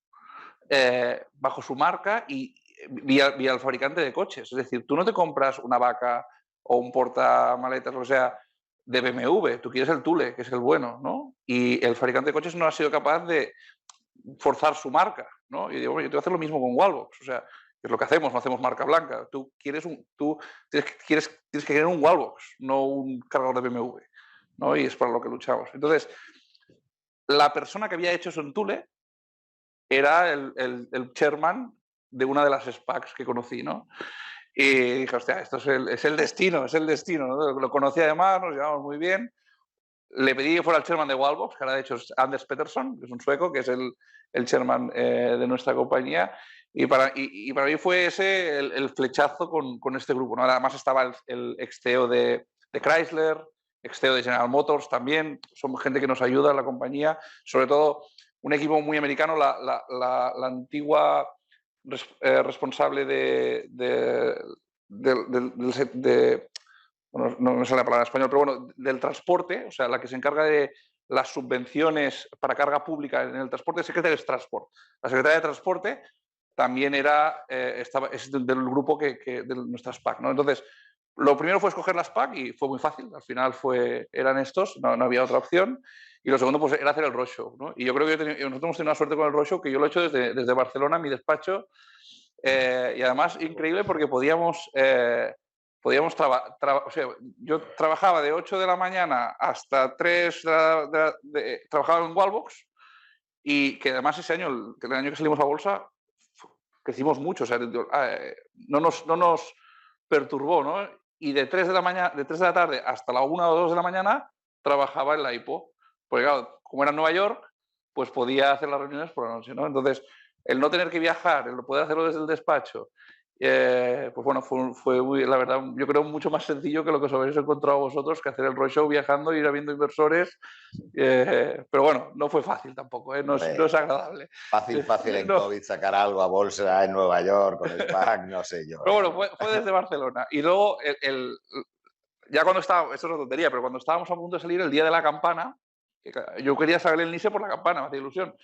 bajo su marca y vía el fabricante de coches. Es decir, tú no te compras una vaca o un portamaletas, lo que sea, de BMW, tú quieres el Thule, que es el bueno, ¿no? Y el fabricante de coches no ha sido capaz de forzar su marca, ¿no? Y digo, yo tengo que hacer lo mismo con Wallbox, o sea, es lo que hacemos, no hacemos marca blanca. Tú tienes que querer un Wallbox, no un cargador de BMW, ¿no? Y es para lo que luchamos. Entonces, la persona que había hecho eso en Thule era el chairman de una de las SPACs que conocí, ¿no? Y dije, hostia, esto es el destino, ¿no? Lo conocí además, nos llevamos muy bien. Le pedí que fuera el chairman de Wallbox, que ahora de hecho es Anders Pettersson, que es un sueco, que es el chairman de nuestra compañía. Y para mí fue ese el flechazo con este grupo, ¿no? Además estaba el ex-CEO de Chrysler, ex-CEO de General Motors también. Somos gente que nos ayuda en la compañía. Sobre todo un equipo muy americano, la antigua responsable bueno, no me sale la palabra en español, pero bueno, del transporte, o sea, la que se encarga de las subvenciones para carga pública en el transporte, secretaria de Transport. La secretaria de Transporte también es del grupo de nuestra SPAC, ¿no? Entonces, lo primero fue escoger las PAC y fue muy fácil. Al final eran estos, no había otra opción. Y lo segundo pues, era hacer el roadshow, ¿no? Y yo creo que nosotros hemos tenido una suerte con el roadshow que yo lo he hecho desde Barcelona, mi despacho. Y además, increíble porque podíamos o sea, yo trabajaba de 8 de la mañana hasta 3 trabajaba en Wallbox, y que además ese año, el año que salimos a bolsa, crecimos mucho, o sea, no nos perturbó, ¿no? Y de 3 de la tarde hasta la 1 o 2 de la mañana trabajaba en la IPO, porque claro, como era en Nueva York, pues podía hacer las reuniones por la noche, ¿no? Entonces, el no tener que viajar, el poder hacerlo desde el despacho, pues bueno, fue muy, la verdad, yo creo mucho más sencillo que lo que os habéis encontrado vosotros, que hacer el roadshow viajando, ir viendo inversores, pero bueno, no fue fácil tampoco, no es agradable. Fácil en COVID sacar algo a bolsa en Nueva York con SPAC, no sé yo. Pero bueno, fue desde Barcelona. Y luego, ya cuando estaba, esto es una tontería, pero cuando estábamos a punto de salir el día de la campana, yo quería saber el NISE por la campana, me hacía ilusión.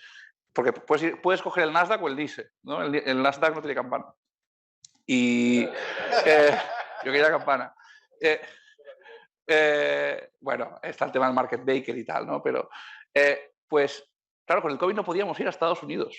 Porque puedes coger el Nasdaq o el NISE, ¿no? El Nasdaq no tiene campana. Y yo quería campana. Bueno, está el tema del market maker y tal, ¿no? Pero, pues, claro, con el COVID no podíamos ir a Estados Unidos.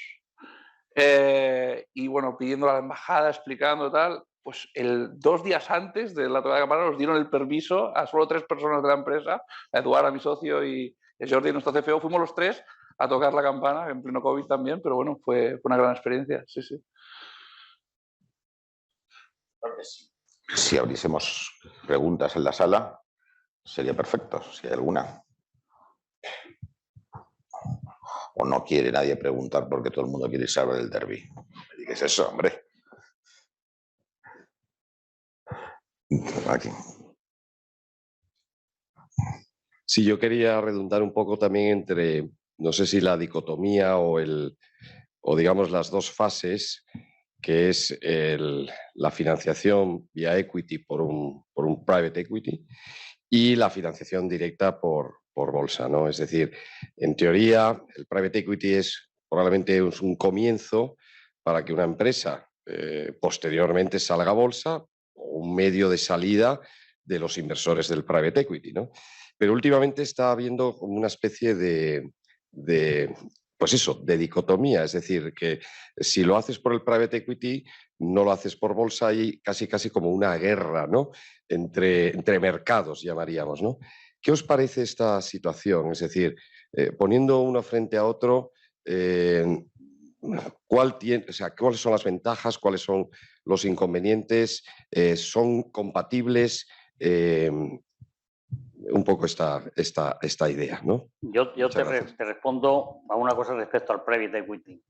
Y bueno, pidiendo a la embajada, explicando tal, pues 2 días antes de la toma de campana nos dieron el permiso a solo 3 personas de la empresa, a Eduardo, mi socio, y Jordi, nuestro CFO, fuimos los 3 a tocar la campana, en pleno COVID también, pero bueno, fue una gran experiencia, sí, sí. Si abriésemos preguntas en la sala, sería perfecto, si hay alguna. O no quiere nadie preguntar porque todo el mundo quiere saber del derbi. ¿Qué es eso, hombre? Aquí. Sí, yo quería redundar un poco también entre, no sé si la dicotomía o digamos las dos fases, que es la financiación vía equity por un private equity y la financiación directa por bolsa, ¿no? Es decir, en teoría, el private equity es probablemente un comienzo para que una empresa posteriormente salga a bolsa, o un medio de salida de los inversores del private equity, ¿no? Pero últimamente está habiendo como una especie pues eso, de dicotomía, es decir, que si lo haces por el private equity, no lo haces por bolsa y casi como una guerra, ¿no? Entre mercados, llamaríamos, ¿no? ¿Qué os parece esta situación? Es decir, poniendo uno frente a otro, ¿cuáles son las ventajas? ¿Cuáles son los inconvenientes? ¿Son compatibles? Un poco esta idea, ¿no? Yo te respondo a una cosa respecto al private equity.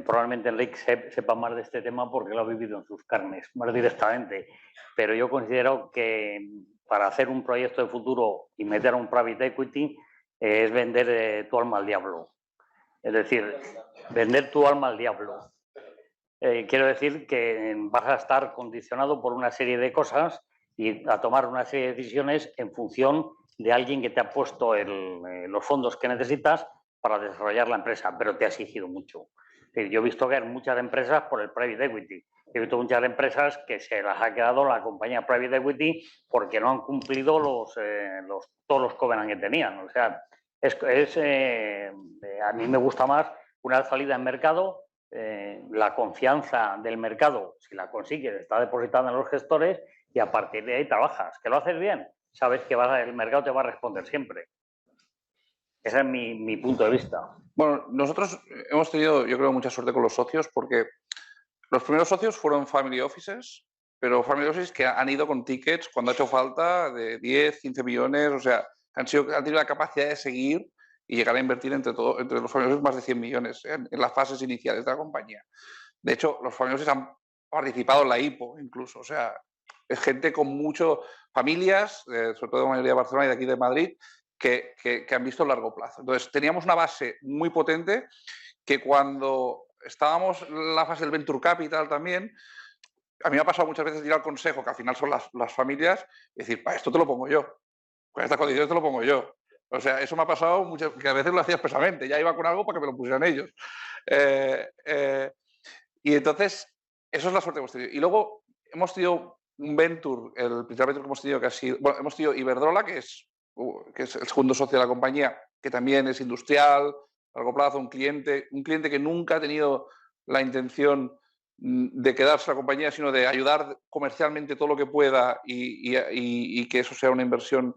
Probablemente Enrique sepa más de este tema porque lo ha vivido en sus carnes, más directamente. Pero yo considero que para hacer un proyecto de futuro y meter a un private equity es vender tu alma al diablo. Es decir, vender tu alma al diablo. Quiero decir que vas a estar condicionado por una serie de cosas y a tomar una serie de decisiones en función de alguien que te ha puesto los fondos que necesitas para desarrollar la empresa, pero te ha exigido mucho. Yo he visto caer muchas empresas por el private equity. He visto muchas empresas que se las ha quedado la compañía private equity porque no han cumplido todos los covenants que tenían. O sea, a mí me gusta más una salida en mercado, la confianza del mercado, si la consigues, está depositada en los gestores y a partir de ahí trabajas. ¿Que lo haces bien? Sabes que el mercado te va a responder siempre. Ese es mi punto de vista. Bueno, nosotros hemos tenido, yo creo, mucha suerte con los socios porque los primeros socios fueron family offices, pero family offices que han ido con tickets cuando ha hecho falta de 10, 15 millones, o sea, han tenido la capacidad de seguir y llegar a invertir entre los family offices más de 100 millones en las fases iniciales de la compañía. De hecho, los family offices han participado en la IPO incluso, o sea, es gente con familias, sobre todo de la mayoría de Barcelona y de aquí de Madrid, que han visto a largo plazo. Entonces, teníamos una base muy potente que cuando estábamos en la fase del Venture Capital también, a mí me ha pasado muchas veces ir al consejo, que al final son las familias, y decir, esto te lo pongo yo, con estas condiciones te lo pongo yo. O sea, eso me ha pasado mucho, que a veces lo hacía expresamente, ya iba con algo para que me lo pusieran ellos. Y entonces, eso es la suerte que hemos tenido. Y luego hemos tenido un venture, el principal venture que hemos tenido que ha sido, bueno, hemos tenido Iberdrola, que es el segundo socio de la compañía, que también es industrial, a largo plazo, un cliente que nunca ha tenido la intención de quedarse la compañía, sino de ayudar comercialmente todo lo que pueda y que eso sea una inversión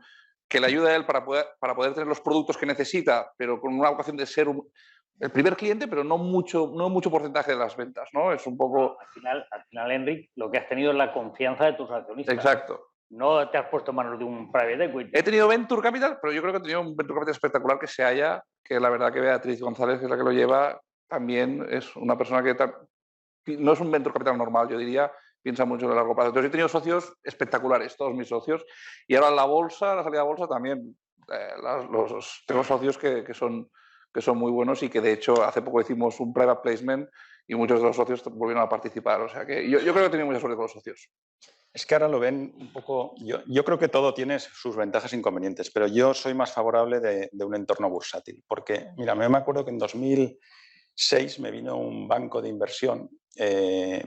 que le ayude a él para poder tener los productos que necesita, pero con una vocación de ser el primer cliente, pero no mucho porcentaje de las ventas, ¿no? Es un poco... Al final, Enric, lo que has tenido es la confianza de tus accionistas. Exacto. No te has puesto en manos de un private equity. He tenido Venture Capital, pero yo creo que he tenido un Venture Capital espectacular que la verdad que Beatriz González, que es la que lo lleva, también es una persona que no es un Venture Capital normal, yo diría, piensa mucho en el largo plazo. Entonces he tenido socios espectaculares, todos mis socios, y ahora en la salida a bolsa también, tengo socios que son muy buenos y que de hecho hace poco hicimos un private placement y muchos de los socios volvieron a participar. O sea que yo creo que he tenido mucha suerte con los socios. Es que ahora lo ven un poco... Yo creo que todo tiene sus ventajas e inconvenientes, pero yo soy más favorable de un entorno bursátil. Porque, mira, me acuerdo que en 2006 me vino un banco de inversión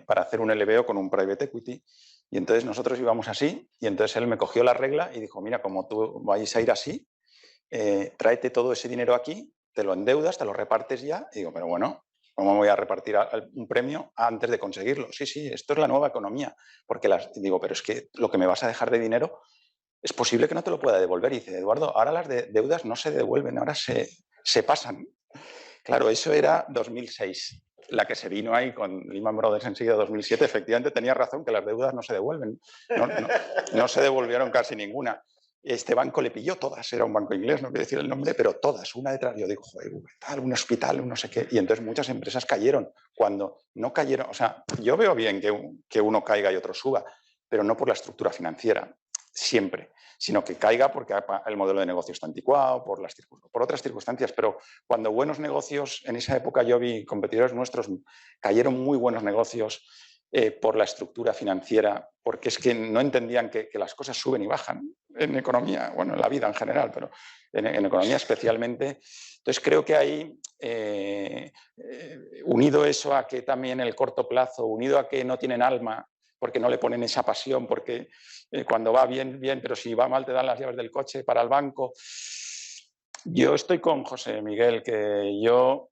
para hacer un LBO con un private equity y entonces nosotros íbamos así y entonces él me cogió la regla y dijo, mira, como tú vais a ir así, tráete todo ese dinero aquí, te lo endeudas, te lo repartes ya. Y digo, pero bueno, ¿cómo voy a repartir un premio antes de conseguirlo? Sí, esto es la nueva economía. Porque digo, pero es que lo que me vas a dejar de dinero es posible que no te lo pueda devolver. Y dice, Eduardo, ahora las deudas no se devuelven, ahora se pasan. Claro, eso era 2006. La que se vino ahí con Lehman Brothers enseguida 2007, efectivamente tenía razón que las deudas no se devuelven. No se devolvieron casi ninguna. Este banco le pilló todas, era un banco inglés, no quiero decir el nombre, pero todas, una detrás. Yo digo, joder, tal, un hospital, un no sé qué. Y entonces muchas empresas cayeron. Cuando no cayeron, o sea, yo veo bien que uno caiga y otro suba, pero no por la estructura financiera, siempre, sino que caiga porque el modelo de negocio está anticuado, por otras circunstancias. Pero cuando buenos negocios, en esa época yo vi competidores nuestros, cayeron muy buenos negocios por la estructura financiera, porque es que no entendían que las cosas suben y bajan en economía, bueno, en la vida en general, pero en economía especialmente. Entonces creo que ahí, unido eso a que también el corto plazo, unido a que no tienen alma, porque no le ponen esa pasión, porque cuando va bien, bien, pero si va mal te dan las llaves del coche para el banco. Yo estoy con José Miguel, que yo,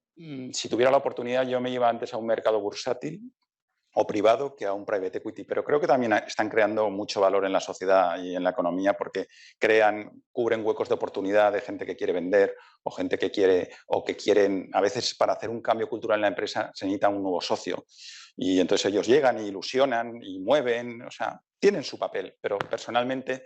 si tuviera la oportunidad, yo me iba antes a un mercado bursátil o privado que a un private equity, pero creo que también están creando mucho valor en la sociedad y en la economía porque cubren huecos de oportunidad de gente que quiere vender o gente que quieren, a veces para hacer un cambio cultural en la empresa se necesita un nuevo socio y entonces ellos llegan y ilusionan y mueven, o sea, tienen su papel, pero personalmente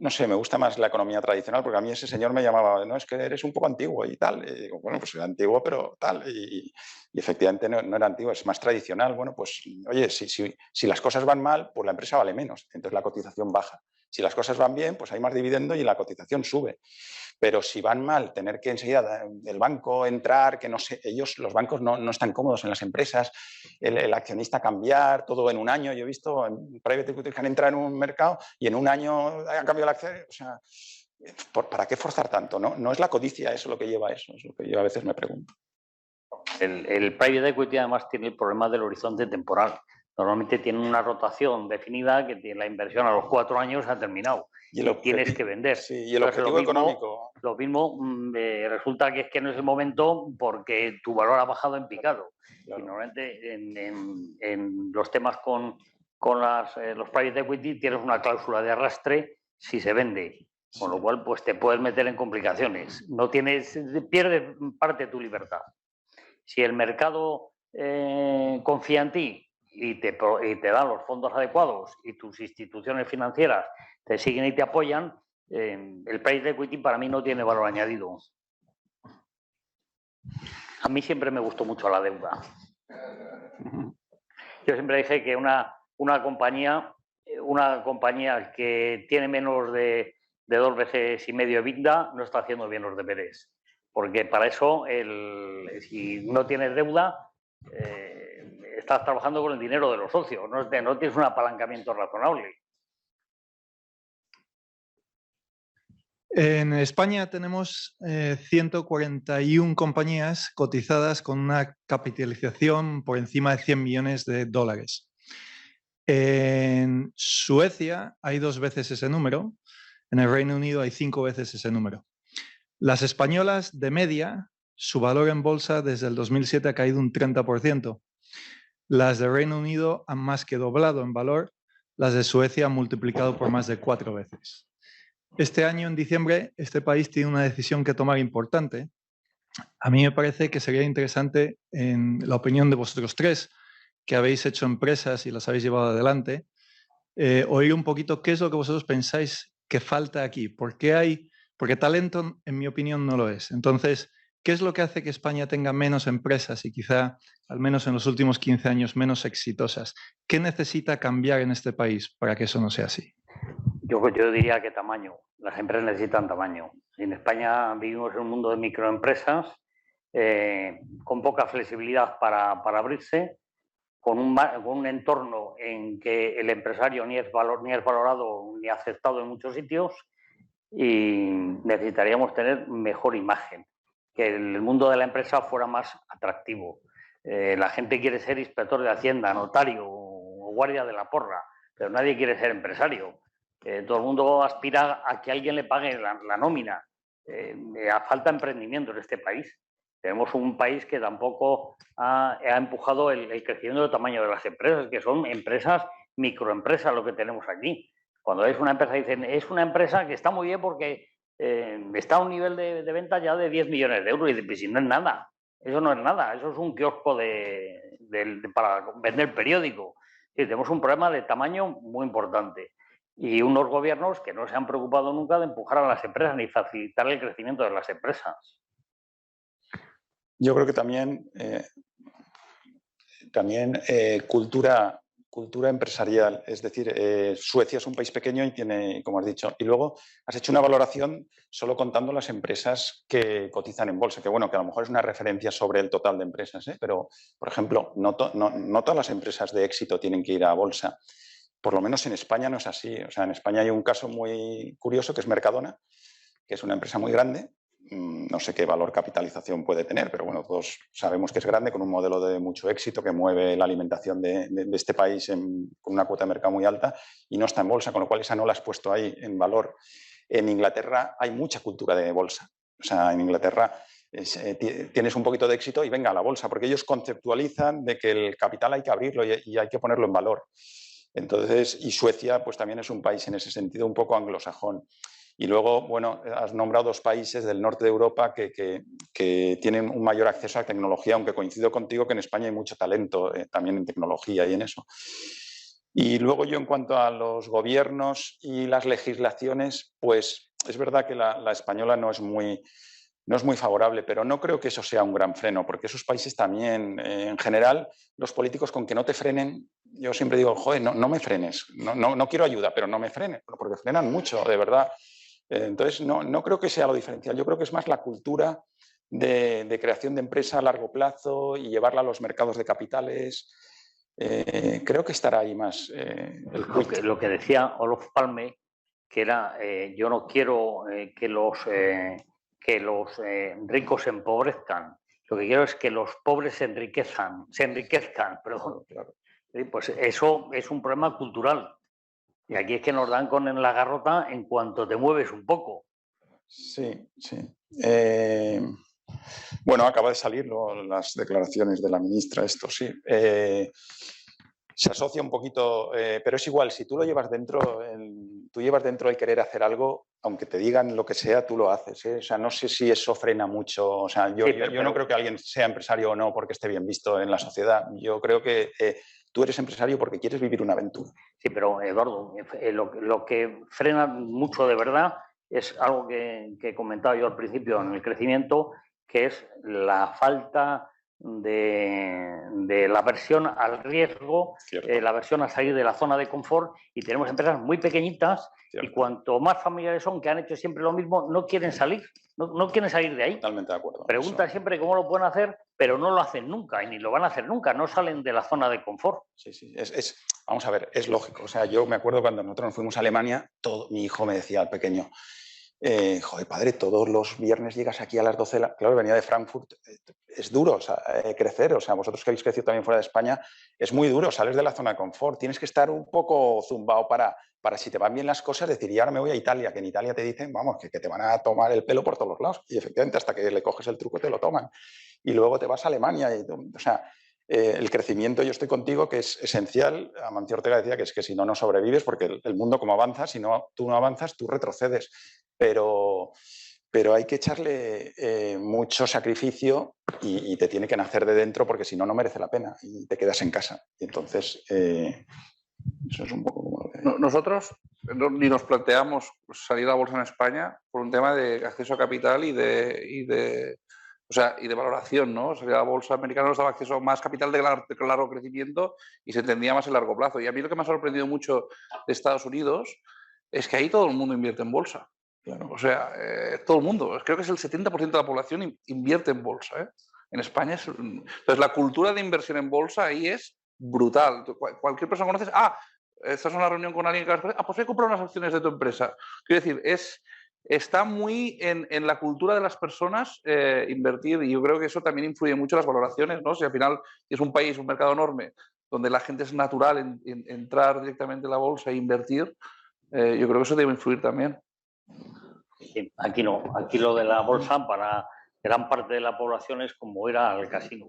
no sé, me gusta más la economía tradicional porque a mí ese señor me llamaba, no, es que eres un poco antiguo y tal. Y digo, bueno, pues soy antiguo, pero tal. Y efectivamente no era antiguo, es más tradicional. Bueno, pues oye, si las cosas van mal, pues la empresa vale menos, entonces la cotización baja. Si las cosas van bien, pues hay más dividendo y la cotización sube. Pero si van mal, tener que enseguida el banco entrar, que no sé, los bancos no están cómodos en las empresas, el accionista cambiar, todo en un año. Yo he visto en private equity que han entrado en un mercado y en un año han cambiado el acción. O sea, ¿para qué forzar tanto? No es la codicia eso lo que lleva a eso, es lo que yo a veces me pregunto. El private equity además tiene el problema del horizonte temporal. Normalmente tiene una rotación definida que la inversión a los 4 años ha terminado y tienes que vender. Sí, y el objetivo económico. Lo mismo resulta que es que no es el momento porque tu valor ha bajado en picado. Claro. Y normalmente en los temas con los private equity tienes una cláusula de arrastre si se vende. Con lo cual pues te puedes meter en complicaciones. Pierdes parte de tu libertad. Si el mercado confía en ti y te dan los fondos adecuados y tus instituciones financieras te siguen y te apoyan, el private equity para mí no tiene valor añadido. A mí siempre me gustó mucho la deuda. Yo siempre dije que una compañía que tiene menos de 2 veces y medio EBITDA no está haciendo bien los deberes. Porque para eso, si no tienes deuda, estás trabajando con el dinero de los socios, no tienes un apalancamiento razonable. En España tenemos 141 compañías cotizadas con una capitalización por encima de 100 millones de dólares. Suecia hay 2 veces ese número, en el Reino Unido hay 5 veces ese número. Las españolas, de media, su valor en bolsa desde el 2007 ha caído un 30%. Las de Reino Unido han más que doblado en valor, las de Suecia han multiplicado por más de 4 veces. Este año, en diciembre, este país tiene una decisión que tomar importante. A mí me parece que sería interesante, en la opinión de vosotros tres, que habéis hecho empresas y las habéis llevado adelante, oír un poquito qué es lo que vosotros pensáis que falta aquí. Porque talento, en mi opinión, no lo es. Entonces, ¿qué es lo que hace que España tenga menos empresas y quizá, al menos en los últimos 15 años, menos exitosas? ¿Qué necesita cambiar en este país para que eso no sea así? Yo diría que tamaño. Las empresas necesitan tamaño. En España vivimos en un mundo de microempresas con poca flexibilidad para abrirse, con un entorno en que el empresario ni es valorado ni aceptado en muchos sitios, y necesitaríamos tener mejor imagen, que el mundo de la empresa fuera más atractivo. La gente quiere ser inspector de Hacienda, notario o guardia de la porra, pero nadie quiere ser empresario. Todo el mundo aspira a que alguien le pague la nómina. Falta emprendimiento en este país. Tenemos un país que tampoco ha empujado el crecimiento del tamaño de las empresas, que son empresas, microempresas, lo que tenemos aquí. Cuando es una empresa, dicen, es una empresa que está muy bien porque está a un nivel de venta ya de 10 millones de euros. Y dicen, pues si no es nada, eso no es nada, eso es un kiosco para vender periódico. Sí, tenemos un problema de tamaño muy importante. Y unos gobiernos que no se han preocupado nunca de empujar a las empresas ni facilitar el crecimiento de las empresas. Yo creo que también cultura empresarial. Es decir, Suecia es un país pequeño y tiene, como has dicho, y luego has hecho una valoración solo contando las empresas que cotizan en bolsa, que bueno, que a lo mejor es una referencia sobre el total de empresas, pero, por ejemplo, no todas las empresas de éxito tienen que ir a bolsa. Por lo menos en España no es así. O sea, en España hay un caso muy curioso que es Mercadona, que es una empresa muy grande. No sé qué valor capitalización puede tener, pero bueno, todos sabemos que es grande, con un modelo de mucho éxito que mueve la alimentación de este país con una cuota de mercado muy alta y no está en bolsa, con lo cual esa no la has puesto ahí en valor. En Inglaterra hay mucha cultura de bolsa. O sea, en Inglaterra tienes un poquito de éxito y venga a la bolsa, porque ellos conceptualizan de que el capital hay que abrirlo y hay que ponerlo en valor. Entonces, y Suecia pues también es un país en ese sentido un poco anglosajón. Y luego, bueno, has nombrado 2 países del norte de Europa que tienen un mayor acceso a tecnología, aunque coincido contigo que en España hay mucho talento también en tecnología y en eso. Y luego yo, en cuanto a los gobiernos y las legislaciones, pues es verdad que la española no es muy favorable, pero no creo que eso sea un gran freno, porque esos países también, en general, los políticos con que no te frenen, yo siempre digo, joder, no me frenes, no quiero ayuda, pero no me frenes, porque frenan mucho, de verdad. Entonces, no creo que sea lo diferencial, yo creo que es más la cultura de creación de empresa a largo plazo y llevarla a los mercados de capitales. Creo que estará ahí más lo que decía Olof Palme, que era, yo no quiero que los ricos se empobrezcan, lo que quiero es que los pobres se enriquezcan, perdón. Claro. Pues eso es un problema cultural. Y aquí es que nos dan con la garrota en cuanto te mueves un poco. Sí. Bueno, acaba de salir las declaraciones de la ministra, esto sí. Se asocia un poquito, pero es igual, si tú lo llevas dentro, tú llevas dentro el querer hacer algo, aunque te digan lo que sea, tú lo haces. O sea, no sé si eso frena mucho. O sea, yo no creo que alguien sea empresario o no porque esté bien visto en la sociedad. Yo creo que tú eres empresario porque quieres vivir una aventura. Sí, pero Eduardo, lo que frena mucho de verdad es algo que he comentado yo al principio en el crecimiento, que es la falta de la aversión al riesgo, la aversión a salir de la zona de confort, y tenemos empresas muy pequeñitas. Cierto. Y cuanto más familiares son, que han hecho siempre lo mismo, no quieren salir, no quieren salir de ahí. Totalmente de acuerdo. Preguntan siempre cómo lo pueden hacer, pero no lo hacen nunca y ni lo van a hacer nunca, no salen de la zona de confort. Sí. Vamos a ver, es lógico. O sea, yo me acuerdo cuando nosotros nos fuimos a Alemania, mi hijo me decía al pequeño, joder, padre, todos los viernes llegas aquí a las 12 de la... Claro, venía de Frankfurt, es duro, o sea, crecer, o sea, vosotros que habéis crecido también fuera de España, es muy duro, sales de la zona de confort, tienes que estar un poco zumbado para si te van bien las cosas, decir, y ahora me voy a Italia, que en Italia te dicen, vamos, que te van a tomar el pelo por todos los lados, y efectivamente hasta que le coges el truco te lo toman. Y luego te vas a Alemania, o sea, el crecimiento, yo estoy contigo, que es esencial. Amancio Ortega decía que es que si no, no sobrevives, porque el mundo como avanza, si no, tú no avanzas, tú retrocedes. Pero hay que echarle mucho sacrificio y te tiene que nacer de dentro, porque si no, no merece la pena y te quedas en casa. Y entonces, eso es un poco como lo que... Nosotros ni nos planteamos salir a la bolsa en España por un tema de acceso a capital y de valoración, ¿no? Salir a la bolsa americana nos daba acceso a más capital de largo crecimiento y se entendía más el largo plazo. Y a mí lo que me ha sorprendido mucho de Estados Unidos es que ahí todo el mundo invierte en bolsa. Claro. O sea, todo el mundo. Creo que es el 70% de la población invierte en bolsa. En España es... Entonces, la cultura de inversión en bolsa ahí es brutal. Cualquier persona conoces... estás en una reunión con alguien que vas a... pues voy a comprar unas acciones de tu empresa. Quiero decir, está muy en la cultura de las personas invertir, y yo creo que eso también influye mucho en las valoraciones, ¿no? Si al final es un país, un mercado enorme, donde la gente es natural en entrar directamente en la bolsa e invertir, yo creo que eso debe influir también. Sí, aquí no. Aquí lo de la bolsa para gran parte de la población es como ir al casino.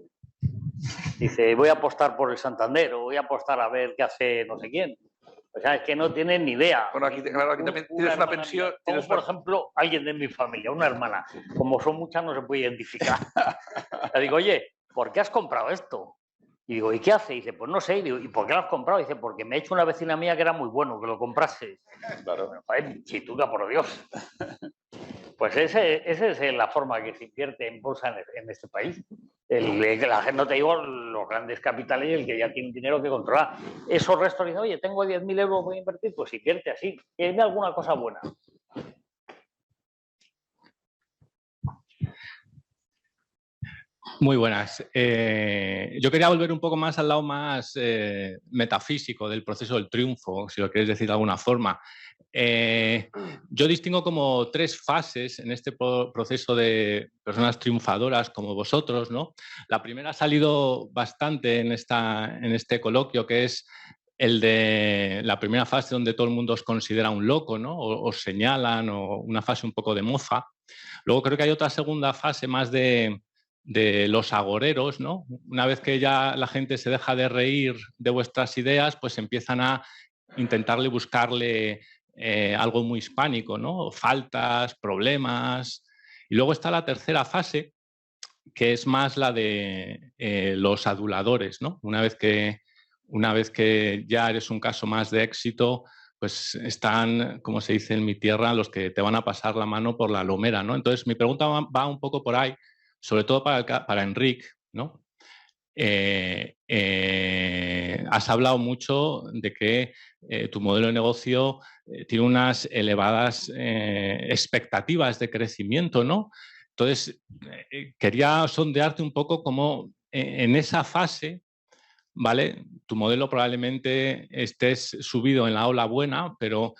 Dice, voy a apostar por el Santander o voy a apostar a ver qué hace no sé quién. O sea, es que no tienen ni idea. Bueno, aquí también tienes una pensión. Como, por ejemplo, alguien de mi familia, una hermana. Como son muchas, no se puede identificar. Le digo, oye, ¿por qué has comprado esto? Y digo, ¿y qué hace? Y dice, pues no sé. Y digo, ¿y por qué lo has comprado? Y dice, porque me ha hecho una vecina mía que era muy bueno, que lo comprase. Claro. Bueno, joder, chituca, por Dios. Pues esa es la forma que se invierte en bolsa en este país. La gente, no te digo los grandes capitales y el que ya tiene dinero que controlar. Esos restos dicen, oye, tengo 10.000 euros, voy a invertir, pues invierte así. Tiene alguna cosa buena. Muy buenas. Yo quería volver un poco más al lado más metafísico del proceso del triunfo, si lo queréis decir de alguna forma. Yo distingo como 3 fases en este proceso de personas triunfadoras como vosotros, ¿no? La primera ha salido bastante en este coloquio, que es el de la primera fase donde todo el mundo os considera un loco, ¿no? Os señalan, o una fase un poco de mofa. Luego creo que hay otra segunda fase más de los agoreros, ¿no? Una vez que ya la gente se deja de reír de vuestras ideas, pues empiezan a intentarle buscarle algo muy hispánico, ¿no? Faltas, problemas. Y luego está la tercera fase, que es más la de los aduladores, ¿no? Una vez que ya eres un caso más de éxito, pues están, como se dice en mi tierra, los que te van a pasar la mano por la lomera, ¿no? Entonces, mi pregunta va un poco por ahí, sobre todo para Enric, ¿no? Has hablado mucho de que tu modelo de negocio tiene unas elevadas expectativas de crecimiento, ¿no? Entonces, quería sondearte un poco cómo en esa fase, ¿vale? Tu modelo probablemente estés subido en la ola buena, pero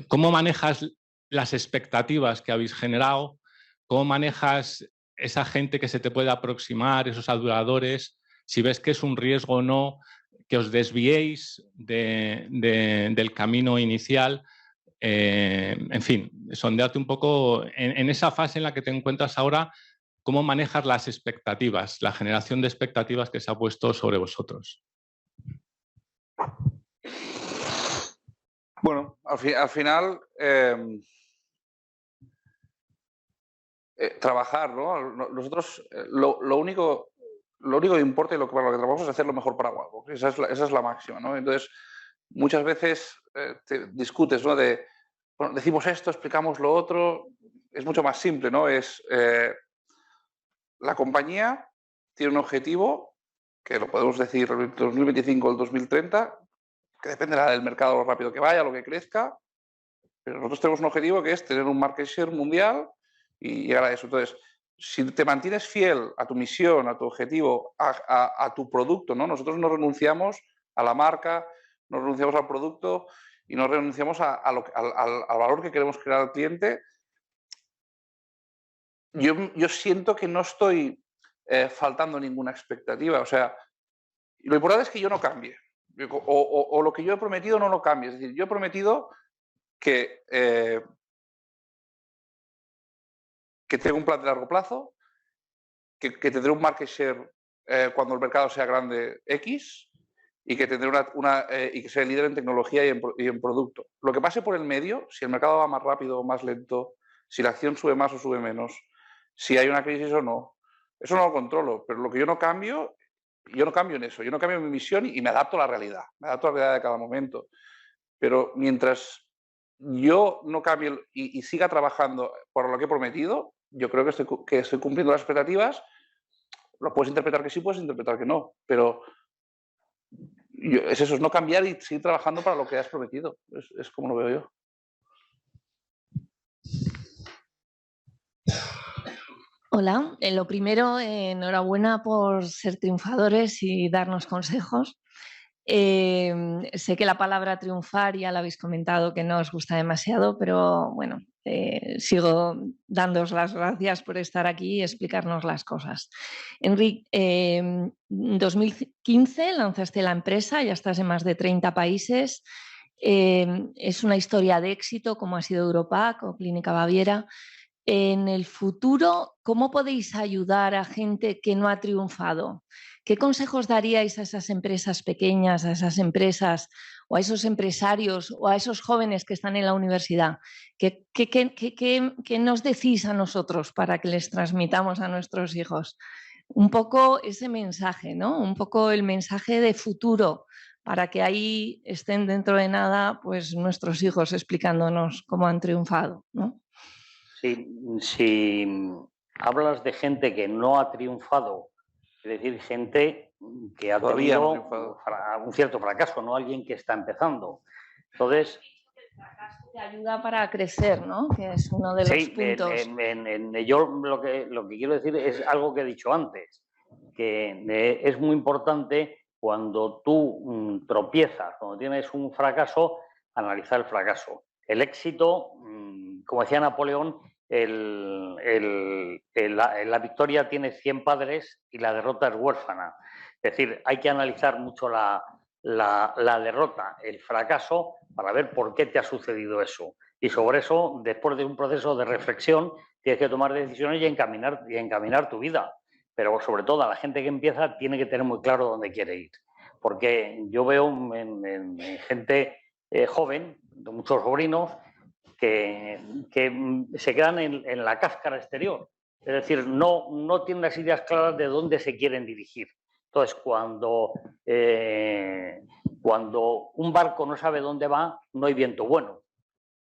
¿cómo manejas las expectativas que habéis generado? ¿Cómo manejas esa gente que se te puede aproximar, esos aduladores? Si ves que es un riesgo o no, que os desviéis del camino inicial. En fin, sondearte un poco en esa fase en la que te encuentras ahora, cómo manejas las expectativas, la generación de expectativas que se ha puesto sobre vosotros. Bueno, al final trabajar, ¿no? Nosotros lo único que importa y lo que trabajamos es hacer lo mejor para Wallbox. Esa es la máxima, ¿no? Entonces, muchas veces te discutes, ¿no? Bueno, decimos esto, explicamos lo otro. Es mucho más simple, ¿no? La compañía tiene un objetivo, que lo podemos decir el 2025 o el 2030, que dependerá del mercado, lo rápido que vaya, lo que crezca. Pero nosotros tenemos un objetivo que es tener un market share mundial y llegar a eso. Entonces, si te mantienes fiel a tu misión, a tu objetivo, a tu producto, ¿no? Nosotros no renunciamos a la marca, no renunciamos al producto y no renunciamos al valor que queremos crear al cliente yo siento que no estoy faltando ninguna expectativa. O sea, lo importante es que yo no cambie. O lo que yo he prometido no lo cambie. Es decir, yo he prometido que tengo un plan de largo plazo, que tendré un market share cuando el mercado sea grande X, y que tendré y que seré líder en tecnología y en producto. Lo que pase por el medio, si el mercado va más rápido o más lento, si la acción sube más o sube menos, si hay una crisis o no, eso no lo controlo. Pero lo que yo no cambio en eso. Yo no cambio mi misión y me adapto a la realidad. Me adapto a la realidad de cada momento. Pero mientras yo no cambie y siga trabajando por lo que he prometido, yo creo que estoy cumpliendo las expectativas. Lo puedes interpretar que sí, puedes interpretar que no. Pero es eso, es no cambiar y seguir trabajando para lo que has prometido. Es como lo veo yo. Hola, lo primero, enhorabuena por ser triunfadores y darnos consejos. Sé que la palabra triunfar ya la habéis comentado que no os gusta demasiado, pero bueno, sigo dándoos las gracias por estar aquí y explicarnos las cosas. Enric, en 2015 lanzaste la empresa, ya estás en más de 30 países. Es una historia de éxito como ha sido Europac o Clínica Baviera. En el futuro, ¿cómo podéis ayudar a gente que no ha triunfado? ¿Qué consejos daríais a esas empresas pequeñas, a esas empresas o a esos empresarios o a esos jóvenes que están en la universidad? ¿Qué nos decís a nosotros para que les transmitamos a nuestros hijos? Un poco ese mensaje, ¿no? Un poco el mensaje de futuro, para que ahí estén dentro de nada pues nuestros hijos explicándonos cómo han triunfado, ¿no? Si hablas de gente que no ha triunfado, es decir, gente que ha tenido un cierto fracaso, no alguien que está empezando. Entonces, el fracaso te ayuda para crecer, ¿no? Que es uno de los puntos. Yo lo que quiero decir es algo que he dicho antes, que es muy importante cuando tú tropiezas, cuando tienes un fracaso, analizar el fracaso. El éxito, como decía Napoleón, la victoria tiene 100 padres y la derrota es huérfana. Es decir, hay que analizar mucho la derrota, el fracaso, para ver por qué te ha sucedido eso. Y sobre eso, después de un proceso de reflexión, tienes que tomar decisiones y encaminar tu vida. Pero sobre todo a la gente que empieza tiene que tener muy claro dónde quiere ir. Porque yo veo en gente joven, de muchos sobrinos, que se quedan en la cáscara exterior. Es decir, no tienen las ideas claras de dónde se quieren dirigir. Entonces, cuando un barco no sabe dónde va, no hay viento bueno,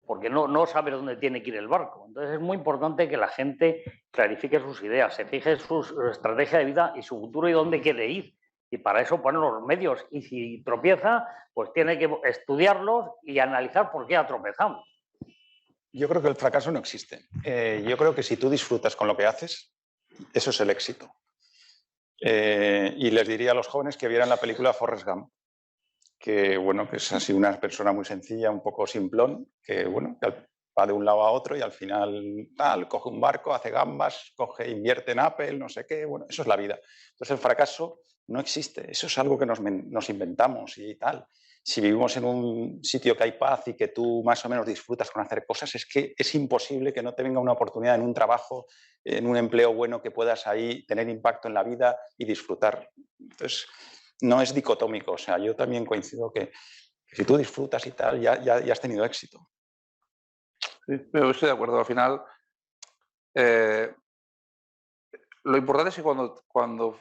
porque no sabe dónde tiene que ir el barco. Entonces, es muy importante que la gente clarifique sus ideas, se fije su estrategia de vida y su futuro y dónde quiere ir. Y para eso ponen los medios. Y si tropieza, pues tiene que estudiarlos y analizar por qué ha tropezado. Yo creo que el fracaso no existe. Yo creo que si tú disfrutas con lo que haces, eso es el éxito. Y les diría a los jóvenes que vieran la película Forrest Gump, que bueno, que es así una persona muy sencilla, un poco simplón, que bueno, va de un lado a otro y al final coge un barco, hace gambas, invierte en Apple, no sé qué, bueno, eso es la vida. Entonces el fracaso no existe, eso es algo que nos inventamos y tal. Si vivimos en un sitio que hay paz y que tú más o menos disfrutas con hacer cosas, es que es imposible que no te venga una oportunidad en un trabajo, en un empleo bueno, que puedas ahí tener impacto en la vida y disfrutar. Entonces, no es dicotómico. O sea, yo también coincido que si tú disfrutas y tal, ya has tenido éxito. Sí, pero estoy de acuerdo. Al final, lo importante es que cuando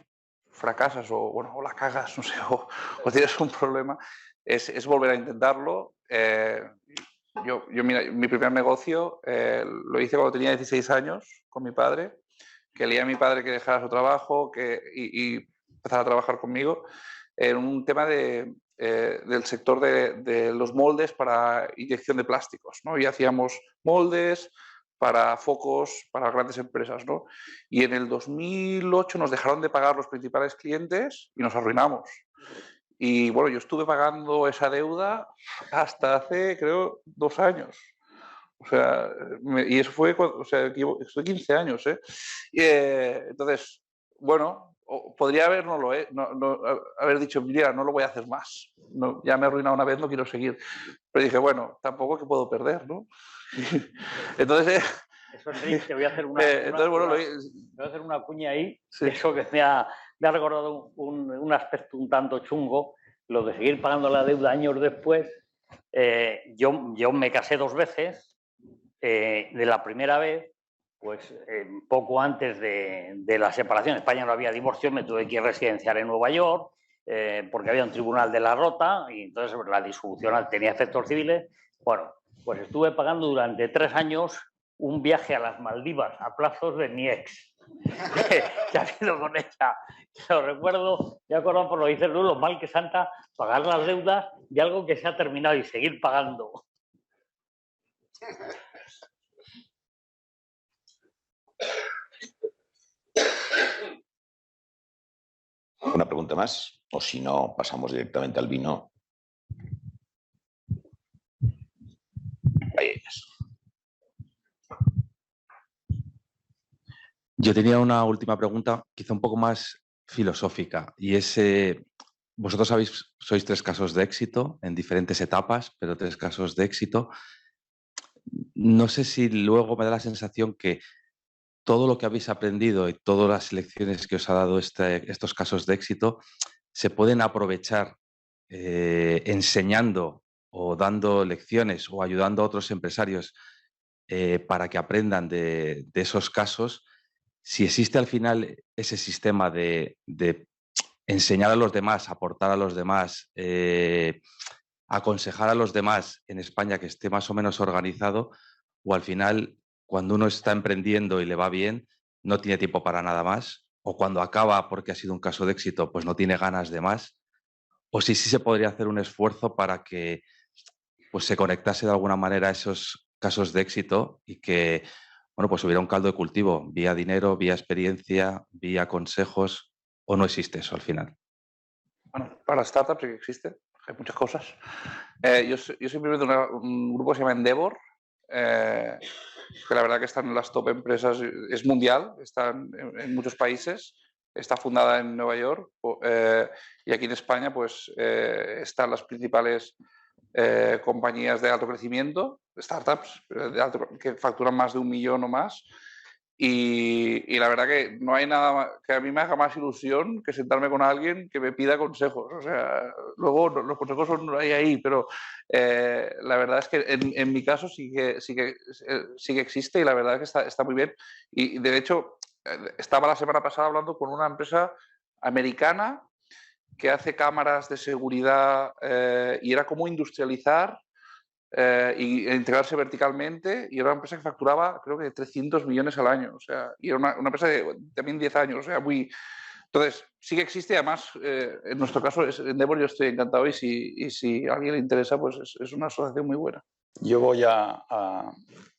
fracasas o la cagas, no sé, o tienes un problema, es volver a intentarlo. Mira, mi primer negocio lo hice cuando tenía 16 años con mi padre, que leía a mi padre que dejara su trabajo y empezara a trabajar conmigo en un tema del sector de los moldes para inyección de plásticos, ¿no? Y hacíamos moldes para focos, para grandes empresas, ¿no? Y en el 2008 nos dejaron de pagar los principales clientes y nos arruinamos. Y bueno, yo estuve pagando esa deuda hasta hace, creo, 2 años. O sea, y eso fue, o sea, estoy 15 años, ¿eh? Entonces, bueno, podría haber dicho, mira, no lo voy a hacer más. No, ya me he arruinado una vez, no quiero seguir. Pero dije, bueno, tampoco que puedo perder, ¿no? Entonces... Eso, Enrique, te voy a hacer una cuña ahí, sí. Eso que me ha recordado un aspecto un tanto chungo, lo de seguir pagando la deuda años después. Yo me casé 2 veces. De la primera vez, pues poco antes de la separación, en España no había divorcio, me tuve que ir residenciar en Nueva York porque había un tribunal de la Rota y entonces la disolución tenía efectos civiles. Bueno, pues estuve pagando durante 3 años un viaje a las Maldivas a plazos de mi ex, que ha sido con ella. Lo recuerdo, me acuerdo por lo que dices tú, lo mal que santa pagar las deudas de algo que se ha terminado y seguir pagando. ¿Una pregunta más? O si no, pasamos directamente al vino. Ahí es. Yo tenía una última pregunta, quizá un poco más filosófica, y es, vosotros sois 3 casos de éxito en diferentes etapas, pero 3 casos de éxito. No sé si luego me da la sensación que todo lo que habéis aprendido y todas las lecciones que os ha dado estos casos de éxito se pueden aprovechar enseñando o dando lecciones o ayudando a otros empresarios para que aprendan de esos casos. Si existe al final ese sistema de enseñar a los demás, aportar a los demás, aconsejar a los demás en España que esté más o menos organizado, o al final, cuando uno está emprendiendo y le va bien, no tiene tiempo para nada más, o cuando acaba porque ha sido un caso de éxito, pues no tiene ganas de más, o si sí se podría hacer un esfuerzo para que pues, se conectase de alguna manera a esos casos de éxito y que bueno, pues hubiera un caldo de cultivo, vía dinero, vía experiencia, vía consejos, o no existe eso al final. Bueno, para startups sí que existe, hay muchas cosas. Yo soy miembro de un grupo que se llama Endeavor, que la verdad que están en las top empresas, es mundial, están en muchos países, está fundada en Nueva York y aquí en España pues están las principales compañías de alto crecimiento, startups que facturan más de 1 millón o más. Y la verdad que no hay nada que a mí me haga más ilusión que sentarme con alguien que me pida consejos. O sea, luego los consejos son ahí, pero la verdad es que en mi caso sí que existe y la verdad es que está muy bien. Y de hecho, estaba la semana pasada hablando con una empresa americana que hace cámaras de seguridad y era como industrializar y integrarse verticalmente, y era una empresa que facturaba creo que 300 millones al año, o sea, y era una empresa de también 10 años, o sea, muy... Entonces, sí que existe, además, en nuestro caso, Endeavor, yo estoy encantado y si a alguien le interesa, pues es una asociación muy buena. Yo voy a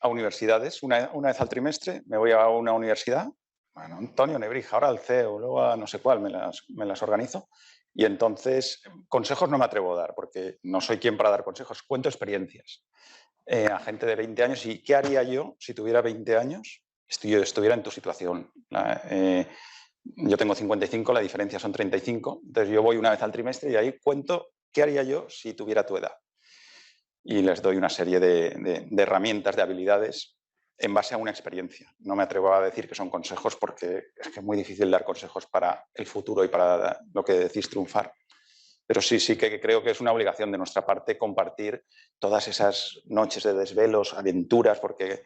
universidades, una vez al trimestre me voy a una universidad, bueno, Antonio Nebrija, ahora al CEO, luego a no sé cuál, me las organizo. Y entonces, consejos no me atrevo a dar, porque no soy quien para dar consejos, cuento experiencias a gente de 20 años. ¿Y qué haría yo si tuviera 20 años, estuviera en tu situación? Yo tengo 55, la diferencia son 35, entonces yo voy una vez al trimestre y ahí cuento qué haría yo si tuviera tu edad. Y les doy una serie de herramientas, de habilidades en base a una experiencia. No me atrevo a decir que son consejos porque es que es muy difícil dar consejos para el futuro y para lo que decís triunfar. Pero sí que creo que es una obligación de nuestra parte compartir todas esas noches de desvelos, aventuras, porque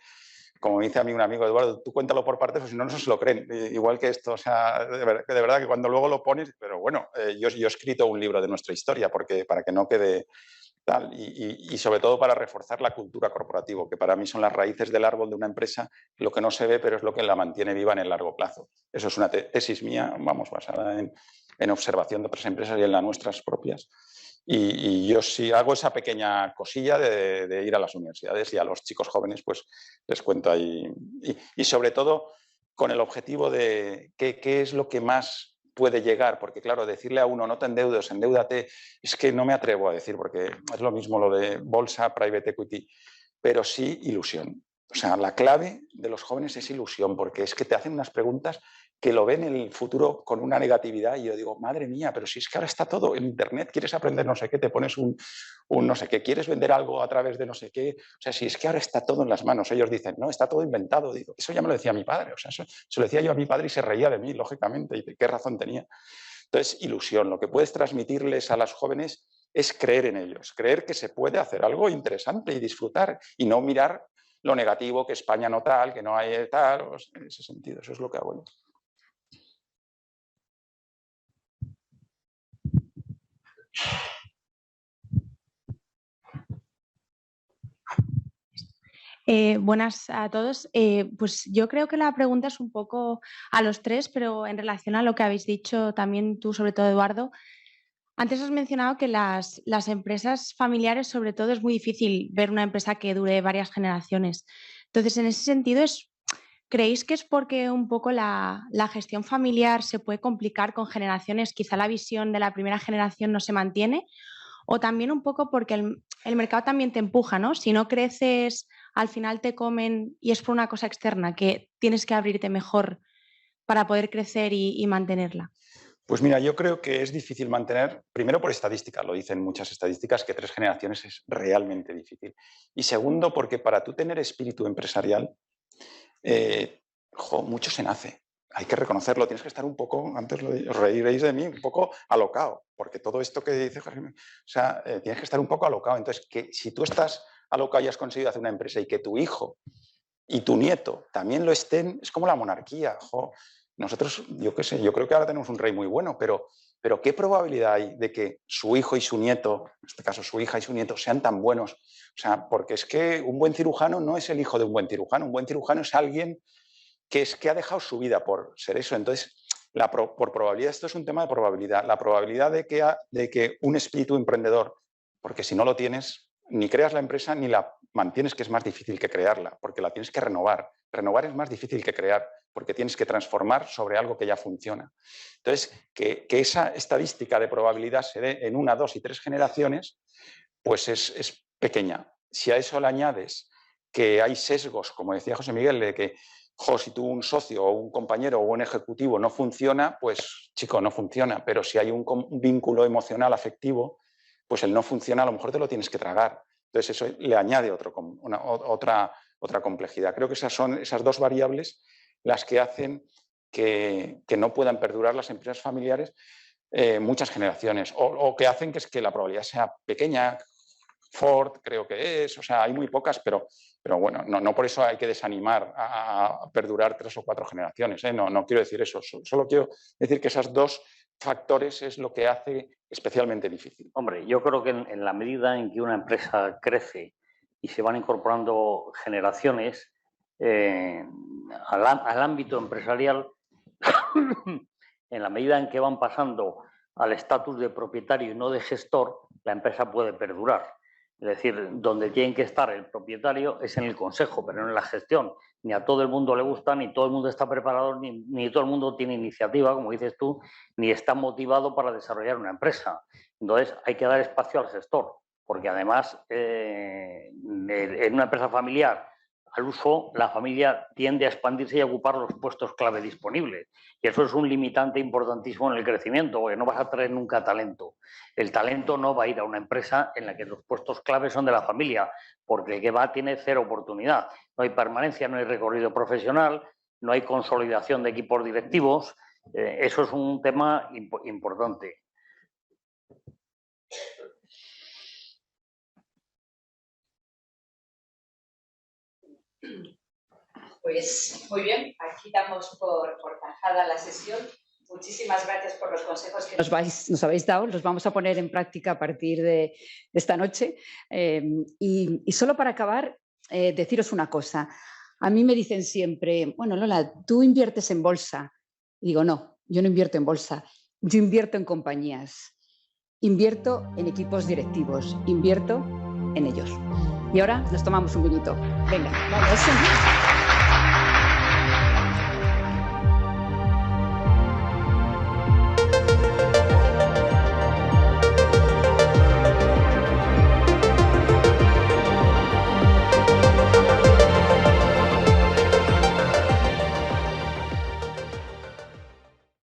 como me dice a mí un amigo, Eduardo, tú cuéntalo por partes o si no, no se lo creen. Igual que esto, o sea, de verdad que cuando luego lo pones, pero bueno, yo he escrito un libro de nuestra historia para que no quede... Tal, y sobre todo para reforzar la cultura corporativa, que para mí son las raíces del árbol de una empresa, lo que no se ve, pero es lo que la mantiene viva en el largo plazo. Eso es una tesis mía, vamos, basada en observación de otras empresas y en las nuestras propias. Y yo sí hago esa pequeña cosilla de ir a las universidades y a los chicos jóvenes pues les cuento ahí. Y sobre todo con el objetivo de qué es lo que más puede llegar, porque claro, decirle a uno no te endeudes, endeúdate, es que no me atrevo a decir, porque es lo mismo lo de bolsa, private equity. pero sí ilusión. O sea, la clave de los jóvenes es ilusión, porque es que te hacen unas preguntas que lo ven en el futuro con una negatividad y yo digo, madre mía, pero si es que ahora está todo en Internet, quieres aprender no sé qué, te pones un no sé qué, quieres vender algo a través de no sé qué, o sea, si es que ahora está todo en las manos. Ellos dicen, no, está todo inventado. Digo, eso ya me lo decía mi padre, o sea, eso se lo decía yo a mi padre y se reía de mí, lógicamente, y de qué razón tenía. Entonces, ilusión, lo que puedes transmitirles a los jóvenes es creer en ellos, creer que se puede hacer algo interesante y disfrutar y no mirar lo negativo, que España no tal, que no hay tal, en ese sentido, eso es lo que hago yo. Buenas a todos. Pues yo creo que la pregunta es un poco a los tres, pero en relación a lo que habéis dicho también tú, sobre todo Eduardo. Antes has mencionado que las empresas familiares, sobre todo, es muy difícil ver una empresa que dure varias generaciones. Entonces, en ese sentido, ¿creéis que es porque un poco la gestión familiar se puede complicar con generaciones? Quizá la visión de la primera generación no se mantiene, o también un poco porque el mercado también te empuja, ¿no? Si no creces, al final te comen y es por una cosa externa, que tienes que abrirte mejor para poder crecer y mantenerla. Pues mira, yo creo que es difícil mantener, primero por estadísticas, lo dicen muchas estadísticas, que 3 generaciones es realmente difícil. Y segundo, porque para tú tener espíritu empresarial, mucho se nace. Hay que reconocerlo, tienes que estar un poco, antes os reiréis de mí, un poco alocado, porque todo esto que dice Jaime, o sea, tienes que estar un poco alocado. Entonces, que si tú estás alocado y has conseguido hacer una empresa y que tu hijo y tu nieto también lo estén, es como la monarquía. Nosotros, yo qué sé, yo creo que ahora tenemos un rey muy bueno, pero ¿qué probabilidad hay de que su hijo y su nieto, en este caso su hija y su nieto, sean tan buenos? O sea, porque es que un buen cirujano no es el hijo de un buen cirujano es alguien que ha dejado su vida por ser eso. Entonces, por probabilidad, esto es un tema de probabilidad. La probabilidad de que un espíritu emprendedor, porque si no lo tienes, ni creas la empresa ni la mantienes, que es más difícil que crearla, porque la tienes que renovar. Renovar es más difícil que crear, porque tienes que transformar sobre algo que ya funciona. Entonces, que esa estadística de probabilidad se dé en 1, 2 y 3 generaciones, pues es pequeña. Si a eso le añades que hay sesgos, como decía José Miguel, de que si tú un socio o un compañero o un ejecutivo no funciona, pues chico, no funciona. Pero si hay un vínculo emocional, afectivo, pues el no funciona, a lo mejor te lo tienes que tragar. Entonces eso le añade otra complejidad. Creo que esas son esas 2 variables las que hacen que no puedan perdurar las empresas familiares muchas generaciones, o que hacen que la probabilidad sea pequeña. Ford creo que es, o sea, hay muy pocas, pero bueno, no por eso hay que desanimar a perdurar 3 o 4 generaciones, ¿eh? No quiero decir eso, solo quiero decir que esos 2 factores es lo que hace especialmente difícil. Hombre, yo creo que en la medida en que una empresa crece y se van incorporando generaciones al ámbito empresarial, en la medida en que van pasando al estatus de propietario y no de gestor, la empresa puede perdurar. Es decir, donde tiene que estar el propietario es en el consejo, pero no en la gestión. Ni a todo el mundo le gusta, ni todo el mundo está preparado, ni todo el mundo tiene iniciativa, como dices tú, ni está motivado para desarrollar una empresa. Entonces, hay que dar espacio al gestor, porque además, en una empresa familiar, al uso, la familia tiende a expandirse y a ocupar los puestos clave disponibles. Y eso es un limitante importantísimo en el crecimiento, porque no vas a traer nunca talento. El talento no va a ir a una empresa en la que los puestos clave son de la familia, porque el que va tiene 0 oportunidad. No hay permanencia, no hay recorrido profesional, no hay consolidación de equipos directivos. Eso es un tema importante. Pues muy bien, aquí damos por zanjada la sesión. Muchísimas gracias por los consejos que nos habéis dado. Los vamos a poner en práctica a partir de esta noche. Y solo para acabar, deciros una cosa. A mí me dicen siempre, bueno, Lola, ¿tú inviertes en bolsa? Y digo, no, yo no invierto en bolsa. Yo invierto en compañías. Invierto en equipos directivos. Invierto en ellos. Y ahora nos tomamos un vinito. Venga, vamos.